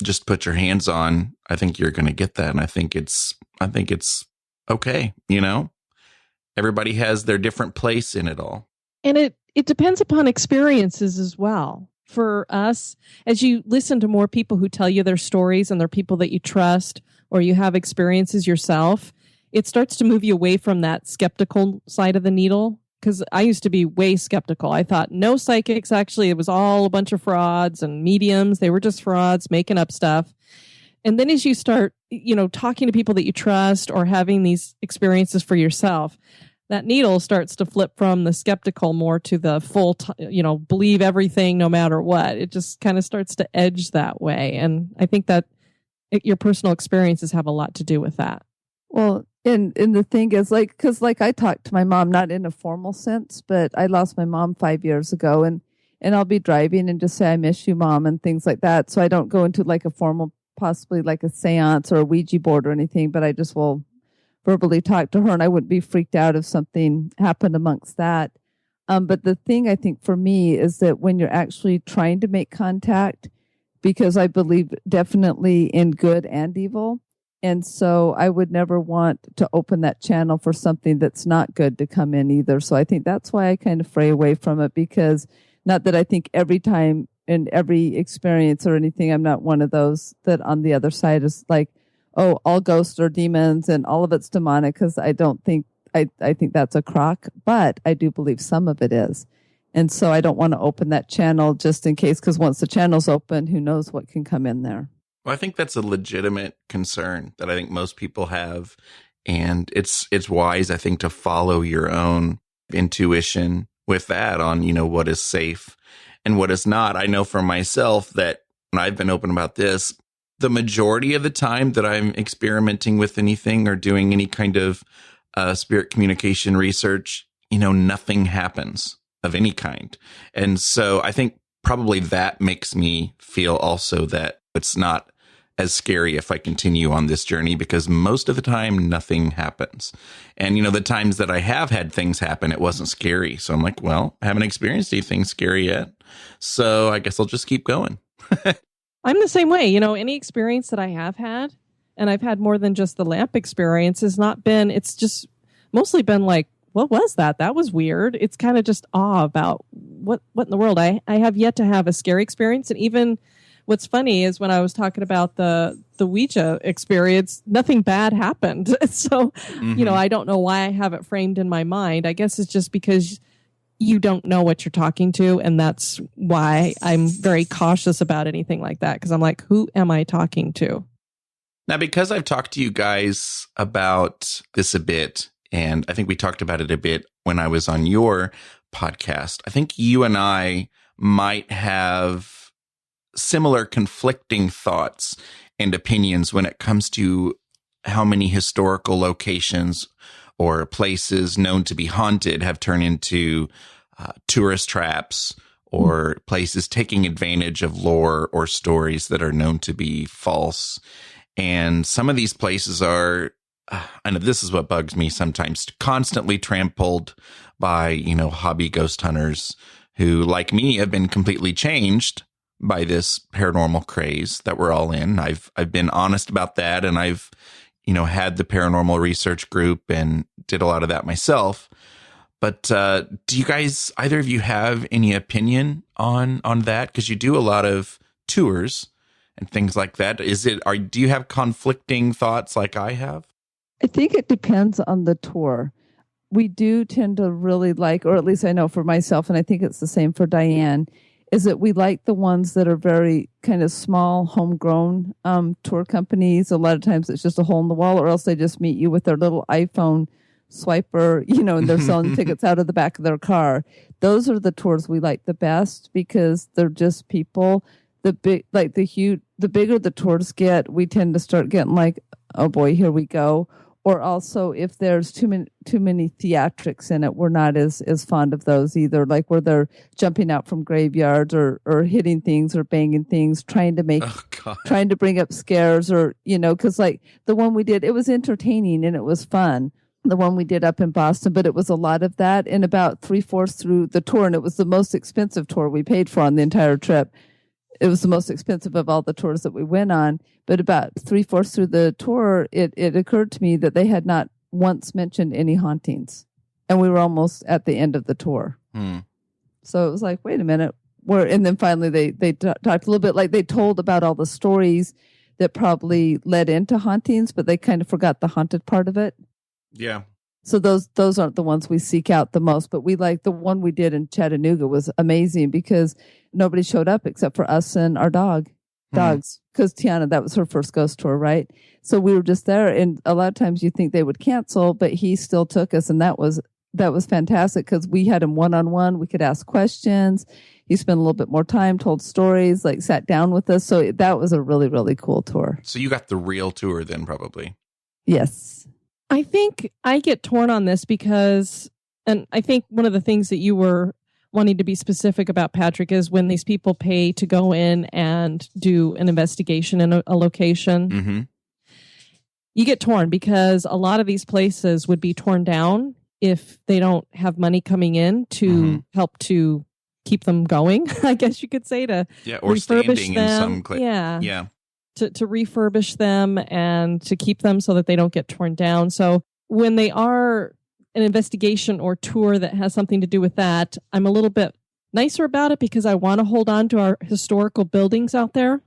just put your hands on, I think you're going to get that. And I think it's okay. Everybody has their different place in it all. And it depends upon experiences as well. For us, as you listen to more people who tell you their stories, and they're people that you trust, or you have experiences yourself, it starts to move you away from that skeptical side of the needle. Because I used to be way skeptical. I thought no psychics, actually, it was all a bunch of frauds and mediums. They were just frauds, making up stuff. And then as you start, talking to people that you trust or having these experiences for yourself, that needle starts to flip from the skeptical more to the full, believe everything no matter what. It just kind of starts to edge that way. And I think that your personal experiences have a lot to do with that. Well, and the thing is, because I talked to my mom, not in a formal sense, but I lost my mom 5 years ago, and I'll be driving and just say, I miss you, Mom, and things like that. So I don't go into like a formal, possibly like a seance or a Ouija board or anything, but I just will verbally talk to her, and I wouldn't be freaked out if something happened amongst that. But the thing I think for me is that when you're actually trying to make contact, because I believe definitely in good and evil, and so I would never want to open that channel for something that's not good to come in either. So I think that's why I kind of fray away from it, because not that I think every time in every experience or anything, I'm not one of those that on the other side is like, oh, all ghosts are demons and all of it's demonic, because I don't think, I think that's a crock, but I do believe some of it is. And so I don't want to open that channel just in case, because once the channel's open, who knows what can come in there. Well, I think that's a legitimate concern that I think most people have. And it's wise, I think, to follow your own intuition with that on, what is safe and what is not. I know for myself that when I've been open about this, the majority of the time that I'm experimenting with anything or doing any kind of spirit communication research, nothing happens of any kind. And so I think probably that makes me feel also that it's not as scary if I continue on this journey, because most of the time nothing happens. And, the times that I have had things happen, it wasn't scary. So I'm like, well, I haven't experienced anything scary yet, so I guess I'll just keep going. I'm the same way. Any experience that I have had, and I've had more than just the lamp experience, it's just mostly been like, what was that? That was weird. It's kind of just awe about what in the world. I have yet to have a scary experience. And even what's funny is when I was talking about the Ouija experience, nothing bad happened. So, I don't know why I have it framed in my mind. I guess it's just because you don't know what you're talking to. And that's why I'm very cautious about anything like that. Because I'm like, who am I talking to? Now, because I've talked to you guys about this a bit, and I think we talked about it a bit when I was on your podcast, I think you and I might have similar conflicting thoughts and opinions when it comes to how many historical locations or places known to be haunted have turned into tourist traps or places taking advantage of lore or stories that are known to be false. And some of these places are, I know this is what bugs me sometimes, constantly trampled by, hobby ghost hunters who, like me, have been completely changed by this paranormal craze that we're all in. I've been honest about that, and I've, had the paranormal research group and did a lot of that myself. But do you guys, either of you, have any opinion on that? Because you do a lot of tours and things like that. Do you have conflicting thoughts like I have? I think it depends on the tour. We do tend to really like, or at least I know for myself, and I think it's the same for Diane, is that we like the ones that are very kind of small, homegrown tour companies. A lot of times it's just a hole in the wall, or else they just meet you with their little iPhone swiper, and they're selling tickets out of the back of their car. Those are the tours we like the best because they're just people. The bigger the tours get, we tend to start getting like, oh boy, here we go. Or also, if there's too many theatrics in it, we're not as fond of those either. Like where they're jumping out from graveyards or hitting things or banging things, trying to bring up scares, or because like the one we did, it was entertaining and it was fun. The one we did up in Boston, but it was a lot of that. And about 3/4 through the tour, and it was the most expensive tour we paid for on the entire trip. It was the most expensive of all the tours that we went on. But about 3/4 through the tour, it occurred to me that they had not once mentioned any hauntings. And we were almost at the end of the tour. So it was like, wait a minute. And then finally they talked a little bit, like they told about all the stories that probably led into hauntings, but they kind of forgot the haunted part of it. Yeah. So those aren't the ones we seek out the most, but we like the one we did in Chattanooga was amazing because nobody showed up except for us and our dogs. Because Tiana, that was her first ghost tour, right? So we were just there, and a lot of times you think they would cancel, but he still took us, and that was fantastic because we had him one-on-one. We could ask questions. he spent a little bit more time, told stories, like sat down with us. So that was a really, really cool tour. So you got the real tour then, probably. Yes. I think I get torn on this because, and I think one of the things that you were wanting to be specific about, Patrick, is when these people pay to go in and do an investigation in a location. Mm-hmm. You get torn because a lot of these places would be torn down if they don't have money coming in to help to keep them going, I guess you could say, to or refurbish standing them. in some Yeah. To refurbish them and to keep them so that they don't get torn down. So when they are an investigation or tour that has something to do with that, I'm a little bit nicer about it because I want to hold on to our historical buildings out there.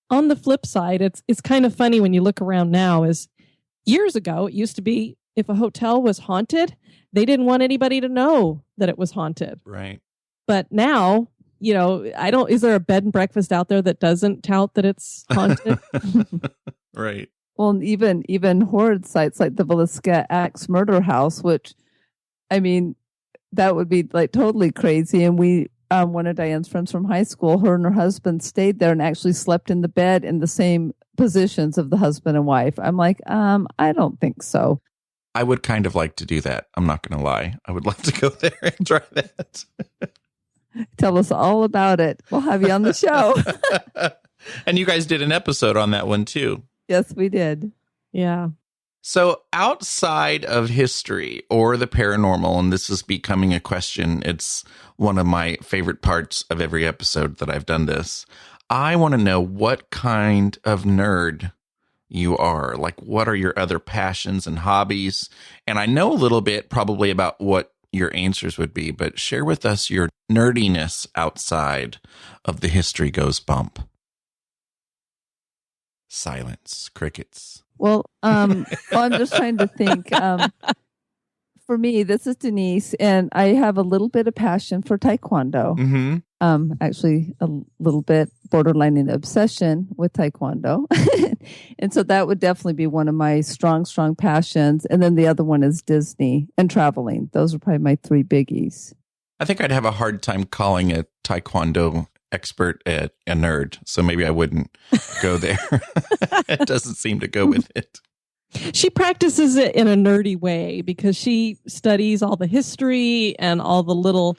On the flip side, it's kind of funny when you look around now. Is years ago, it used to be if a hotel was haunted, they didn't want anybody to know that it was haunted. Right. But now, is there a bed and breakfast out there that doesn't tout that it's haunted? Right. Well, even horrid sites like the Villisca Axe murder house, which, I mean, that would be like totally crazy. And we, one of Diane's friends from high school, her and her husband stayed there and actually slept in the bed in the same positions of the husband and wife. I'm like, I don't think so. I would kind of like to do that. I'm not going to lie. I would love to go there and try that. Tell us all about it. We'll have you on the show. And you guys did an episode on that one too. Yes, we did. Yeah. So outside of history or the paranormal, and this is becoming a question, it's one of my favorite parts of every episode that I've done this. I want to know what kind of nerd you are. Like, what are your other passions and hobbies? And I know a little bit probably about what your answers would be, but share with us your nerdiness outside of the History Goes bump. Silence. Crickets. Well, I'm just trying to think. For me, this is Denise, and I have a little bit of passion for Taekwondo. Mm-hmm. Actually, a little bit borderline in obsession with Taekwondo. And so that would definitely be one of my strong passions. And then the other one is Disney and traveling. Those are probably my three biggies. I think I'd have a hard time calling a Taekwondo expert a nerd, so maybe I wouldn't go there. It doesn't seem to go with it. She practices it in a nerdy way because she studies all the history and all the little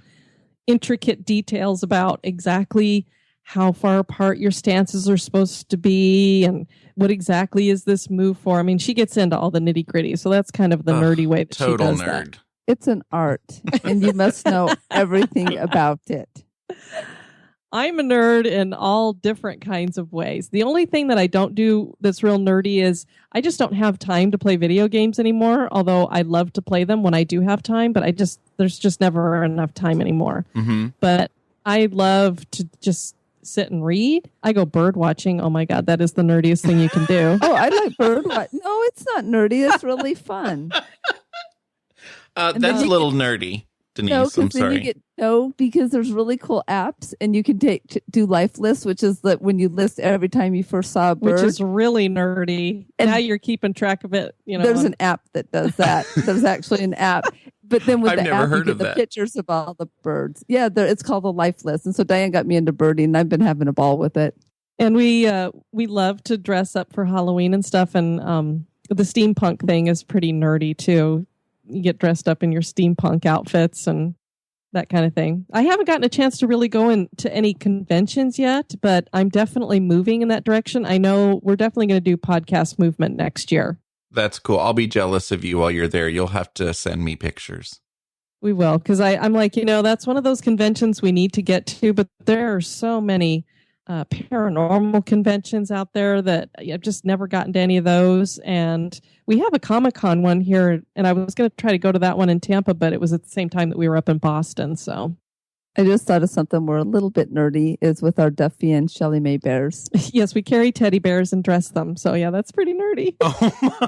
intricate details about exactly how far apart your stances are supposed to be and what exactly is this move for. I mean, she gets into all the nitty gritty, so that's kind of the nerdy way that she does total that. nerd. It's an art, and you must know everything about it. I'm a nerd in all different kinds of ways. The only thing that I don't do that's real nerdy is I just don't have time to play video games anymore, although I love to play them when I do have time, but there's just never enough time anymore. Mm-hmm. But I love to just sit and read. I go bird watching. Oh my God, that is the nerdiest thing you can do. Oh, I like bird watching. No, it's not nerdy. It's really fun. That's a little nerdy, Denise. I'm sorry. Because there's really cool apps, and you can do life lists, which is when you list every time you first saw a bird. Which is really nerdy. And now you're keeping track of it. There's an app that does that. There's actually an app. But then with I've the never app, heard you of get the that. pictures of all the birds. Yeah, it's called the life list. And so Diane got me into birding, and I've been having a ball with it. And we love to dress up for Halloween and stuff. And the steampunk thing is pretty nerdy too. You get dressed up in your steampunk outfits and that kind of thing. I haven't gotten a chance to really go into any conventions yet, but I'm definitely moving in that direction. I know we're definitely going to do podcast movement next year. That's cool. I'll be jealous of you while you're there. You'll have to send me pictures. We will, because I'm like, that's one of those conventions we need to get to, but there are so many paranormal conventions out there that I've just never gotten to any of those. And we have a Comic-Con one here, and I was going to try to go to that one in Tampa, but it was at the same time that we were up in Boston. So I just thought of something we're a little bit nerdy is with our Duffy and Shelley Mae bears. Yes, we carry teddy bears and dress them. So yeah, that's pretty nerdy. Oh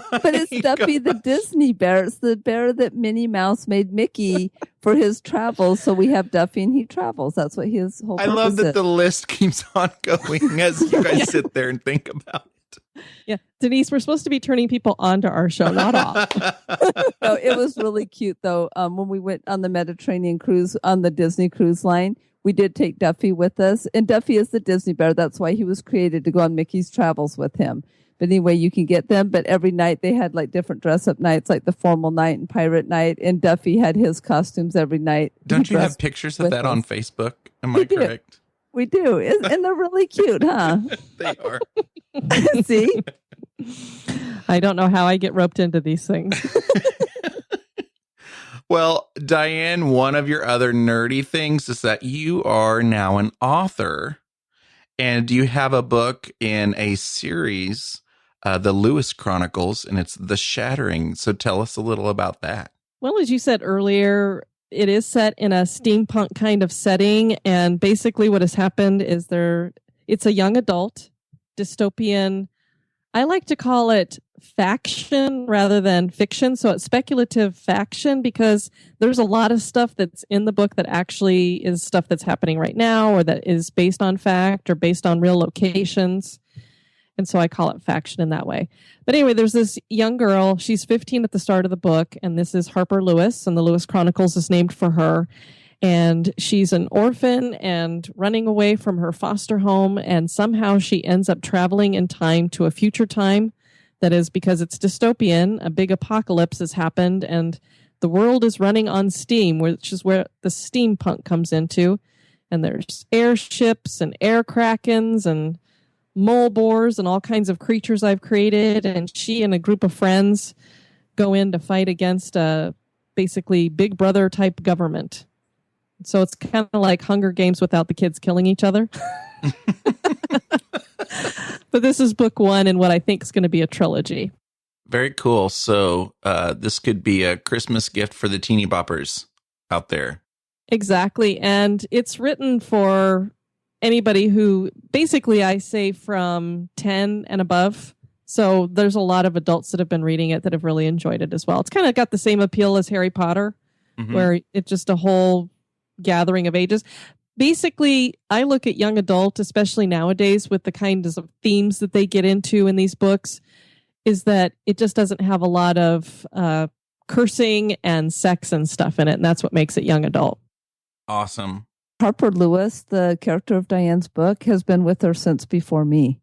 but it's Duffy the Disney bear. It's the bear that Minnie Mouse made Mickey for his travels. So we have Duffy and he travels. That's what his whole purpose I love that is. the list keeps on going as you guys sit there and think about it. Yeah, Denise, we're supposed to be turning people onto our show, not off. No, it was really cute though. When we went on the Mediterranean cruise on the Disney Cruise Line, we did take Duffy with us. And Duffy is the Disney bear. That's why he was created, to go on Mickey's Travels with him. But anyway, you can get them. But every night they had like different dress-up nights, like the formal night and pirate night. And Duffy had his costumes every night. Don't you have pictures of that on Facebook? Am I correct? We do. And they're really cute, huh? They are. See? I don't know how I get roped into these things. Well, Diane, one of your other nerdy things is that you are now an author, and you have a book in a series, the Lewis Chronicles, and it's The Shattering. So tell us a little about that. Well, as you said earlier, it is set in a steampunk kind of setting, and basically what has happened is it's a young adult dystopian. I like to call it faction rather than fiction. So it's speculative faction, because there's a lot of stuff that's in the book that actually is stuff that's happening right now, or that is based on fact or based on real locations. And so I call it faction in that way. But anyway, there's this young girl. She's 15 at the start of the book, and this is Harper Lewis, and the Lewis Chronicles is named for her. And she's an orphan and running away from her foster home, and somehow she ends up traveling in time to a future time. That is because it's dystopian. A big apocalypse has happened, and the world is running on steam, which is where the steampunk comes into. And there's airships and air krakens and mole boars and all kinds of creatures I've created. And she and a group of friends go in to fight against a basically Big Brother type government. So it's kind of like Hunger Games without the kids killing each other. But this is book one in what I think is going to be a trilogy. Very cool. So this could be a Christmas gift for the teeny boppers out there. Exactly. And it's written for anybody who, basically, I say from 10 and above. So there's a lot of adults that have been reading it that have really enjoyed it as well. It's kind of got the same appeal as Harry Potter, where it's just a whole gathering of ages. Basically, I look at young adult, especially nowadays, with the kinds of themes that they get into in these books, is that it just doesn't have a lot of cursing and sex and stuff in it. And that's what makes it young adult. Awesome. Harper Lewis, the character of Diane's book, has been with her since before me.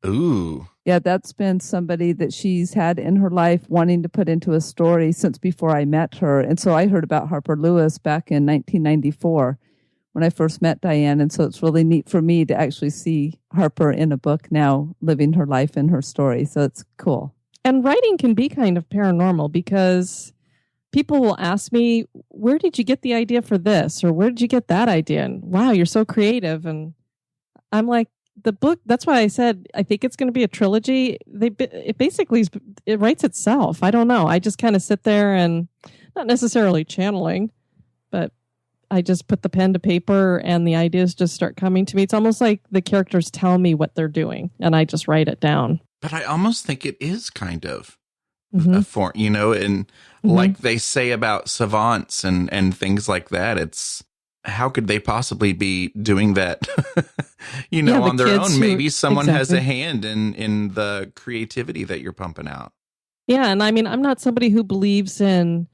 Ooh. Yeah, that's been somebody that she's had in her life wanting to put into a story since before I met her. And so I heard about Harper Lewis back in 1994 when I first met Diane. And so it's really neat for me to actually see Harper in a book now, living her life in her story. So it's cool. And writing can be kind of paranormal, because people will ask me, where did you get the idea for this? Or where did you get that idea? And wow, you're so creative. And I'm like, the book, that's why I said, I think it's going to be a trilogy. It basically, it writes itself. I don't know. I just kind of sit there and not necessarily channeling, but I just put the pen to paper and the ideas just start coming to me. It's almost like the characters tell me what they're doing and I just write it down. But I almost think it is kind of a form, and like they say about savants and things like that, it's, how could they possibly be doing that, on their own? Maybe someone has a hand in the creativity that you're pumping out. Yeah. And I mean, I'm not somebody who believes in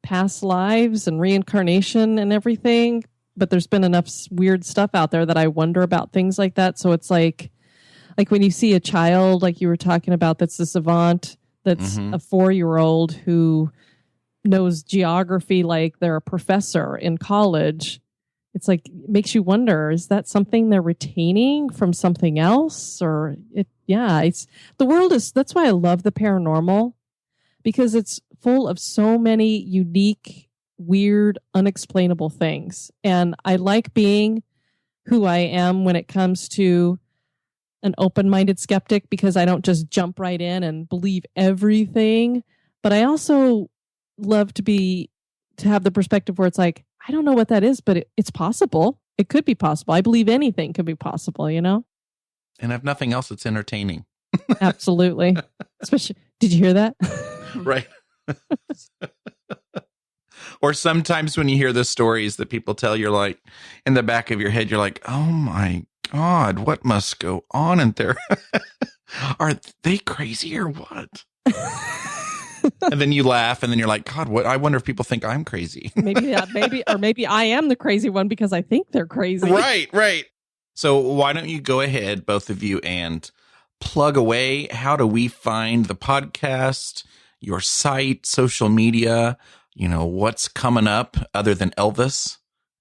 past lives and reincarnation and everything, but there's been enough weird stuff out there that I wonder about things like that. So it's like when you see a child, like you were talking about, that's a savant, that's a 4-year-old who knows geography like they're a professor in college. It's like, it makes you wonder, is that something they're retaining from something else? Or that's why I love the paranormal, because it's full of so many unique, weird, unexplainable things. And I like being who I am when it comes to an open-minded skeptic, because I don't just jump right in and believe everything. But I also love to have the perspective where it's like, I don't know what that is, but it's possible. It could be possible. I believe anything could be possible, And if nothing else, it's entertaining. Absolutely. Especially, did you hear that? Right. Or sometimes when you hear the stories that people tell, you're like, in the back of your head, you're like, oh my God, what must go on in there? Are they crazy or what? And then you laugh, and then you're like, God, what? I wonder if people think I'm crazy. maybe I am the crazy one because I think they're crazy. Right. So why don't you go ahead, both of you, and plug away. How do we find the podcast, your site, social media, what's coming up other than Elvis?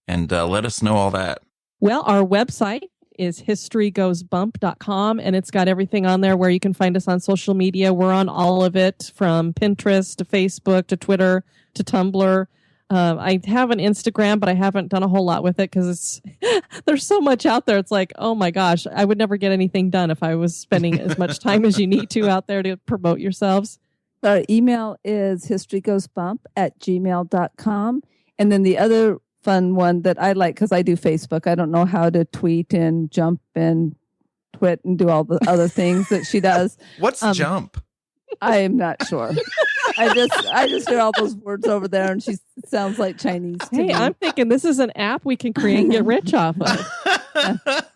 And let us know all that. Well, our website is historygoesbump.com, and it's got everything on there where you can find us on social media. We're on all of it, from Pinterest to Facebook to Twitter to Tumblr. I have an Instagram, but I haven't done a whole lot with it because there's so much out there. It's like, oh my gosh, I would never get anything done if I was spending as much time as you need to out there to promote yourselves. Our email is historygoesbump@gmail.com. And then the other fun one that I like, because I do Facebook, I don't know how to tweet and jump and twit and do all the other things that she does. What's jump? I am not sure. I just hear all those words over there, and she sounds like Chinese to me. I'm thinking this is an app we can create and get rich off of.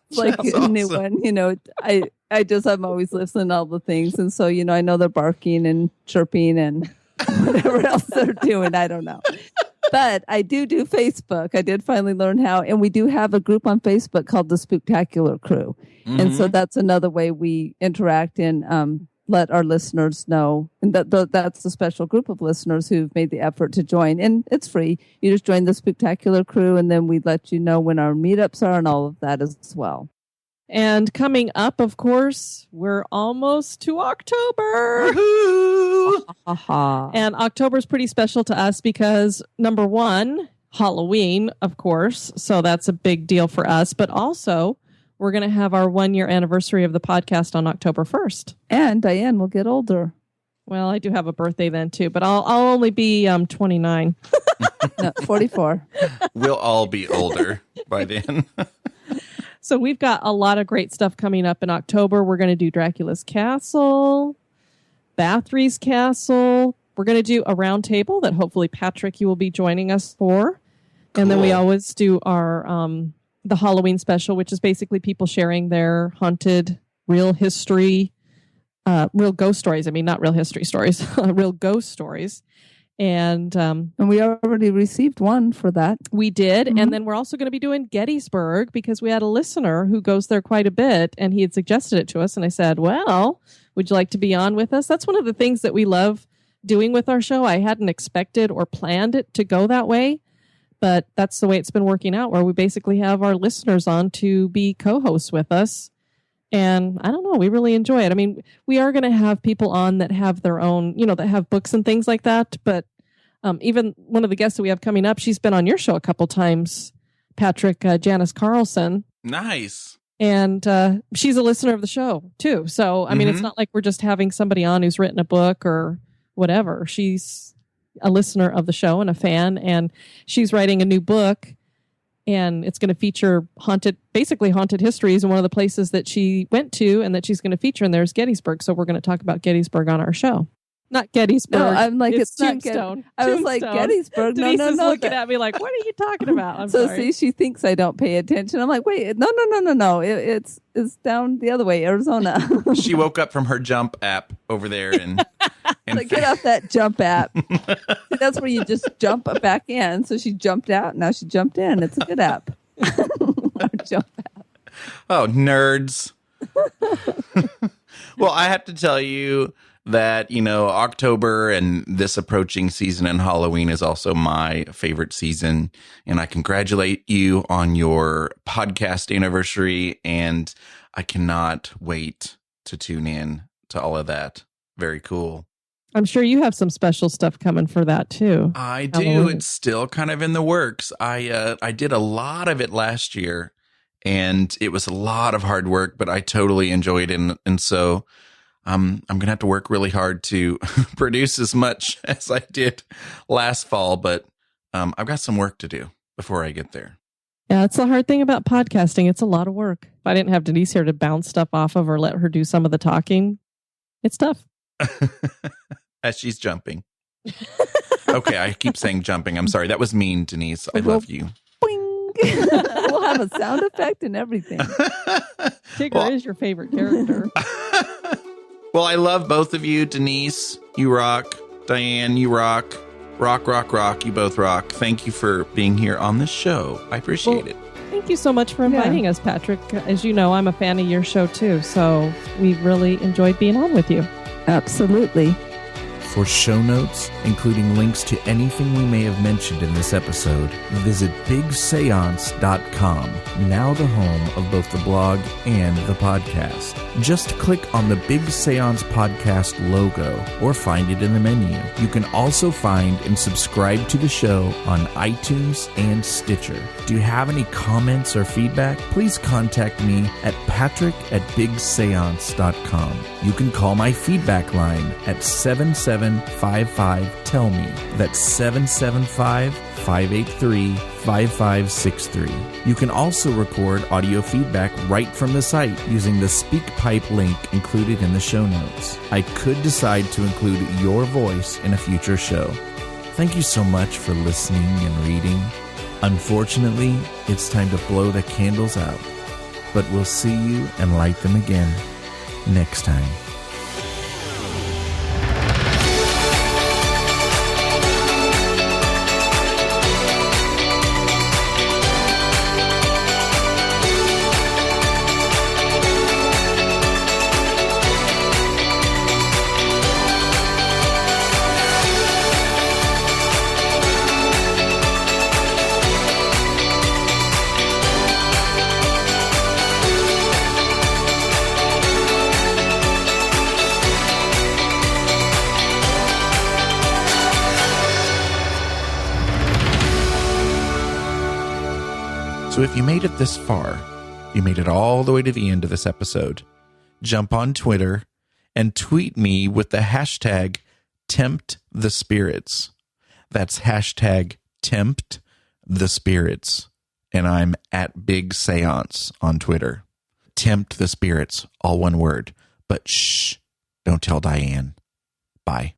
It's like a new one. I'm always listening to all the things, and so I know they're barking and chirping and whatever else they're doing. I don't know, but I do Facebook. I did finally learn how, and we do have a group on Facebook called the Spooktacular Crew, and so that's another way we interact and let our listeners know. And that's a special group of listeners who've made the effort to join. And it's free. You just join the Spooktacular Crew, and then we let you know when our meetups are and all of that as well. And coming up, of course, we're almost to October. And October is pretty special to us because, number one, Halloween, of course. So that's a big deal for us. But also, we're going to have our 1-year anniversary of the podcast on October 1st. And Diane will get older. Well, I do have a birthday then, too, but I'll only be 29. No, 44. We'll all be older by then. So we've got a lot of great stuff coming up in October. We're going to do Dracula's Castle, Bathory's Castle. We're going to do a round table that hopefully, Patrick, you will be joining us for. Cool. And then we always do our the Halloween special, which is basically people sharing their haunted, real history, real ghost stories. I mean, not real history stories, real ghost stories. And we already received one for that. We did. Mm-hmm. And then we're also going to be doing Gettysburg because we had a listener who goes there quite a bit, and he had suggested it to us. And I said, well, would you like to be on with us? That's one of the things that we love doing with our show. I hadn't expected or planned it to go that way, but that's the way it's been working out, where we basically have our listeners on to be co-hosts with us. And I don't know, we really enjoy it. I mean, we are going to have people on that have their own, that have books and things like that. But even one of the guests that we have coming up, she's been on your show a couple times, Patrick, Janice Carlson. Nice. And she's a listener of the show, too. So, I mean, it's not like we're just having somebody on who's written a book or whatever. She's a listener of the show and a fan, and she's writing a new book. And it's going to feature haunted histories. And one of the places that she went to and that she's going to feature in there is Gettysburg. So we're going to talk about Gettysburg on our show. Not Gettysburg. No, I'm like, it's Tombstone. I was like, Gettysburg. Denise No. is looking at me like, what are you talking about? I'm so sorry. See, she thinks I don't pay attention. I'm like, wait, no. It's down the other way, Arizona. She woke up from her Jump app over there and like, get off that Jump app. See, that's where you just jump back in. So she jumped out. Now she jumped in. It's a good app. Jump app. Oh, nerds. Well, I have to tell you that, October and this approaching season and Halloween is also my favorite season. And I congratulate you on your podcast anniversary. And I cannot wait to tune in to all of that. Very cool. I'm sure you have some special stuff coming for that, too. I do. Halloween. It's still kind of in the works. I did a lot of it last year, and it was a lot of hard work, but I totally enjoyed it. And so I'm going to have to work really hard to produce as much as I did last fall, but I've got some work to do before I get there. Yeah, it's the hard thing about podcasting. It's a lot of work. If I didn't have Denise here to bounce stuff off of or let her do some of the talking, it's tough. As she's jumping. Okay, I keep saying jumping. I'm sorry. That was mean, Denise. I love you. Boing. We'll have a sound effect and everything. Tigger is your favorite character. Well, I love both of you. Denise, you rock. Diane, you rock. Rock, rock, rock. You both rock. Thank you for being here on this show. I appreciate it. Thank you so much for inviting us, Patrick. As you know, I'm a fan of your show too, so we really enjoyed being on with you. Absolutely. For show notes, including links to anything we may have mentioned in this episode, visit bigseance.com, now the home of both the blog and the podcast. Just click on the Big Seance Podcast logo or find it in the menu. You can also find and subscribe to the show on iTunes and Stitcher. Do you have any comments or feedback? Please contact me at patrick@bigseance.com. You can call my feedback line at 7755-TELL-ME. That's 775-583-5563. You can also record audio feedback right from the site using the SpeakPipe link included in the show notes. I could decide to include your voice in a future show. Thank you so much for listening and reading. Unfortunately, it's time to blow the candles out, but we'll see you and light them again next time. So if you made it this far, you made it all the way to the end of this episode, jump on Twitter and tweet me with the hashtag #TemptTheSpirits. That's hashtag #TemptTheSpirits. And I'm at Big Seance on Twitter. Tempt the spirits, all one word. But shh, don't tell Diane. Bye.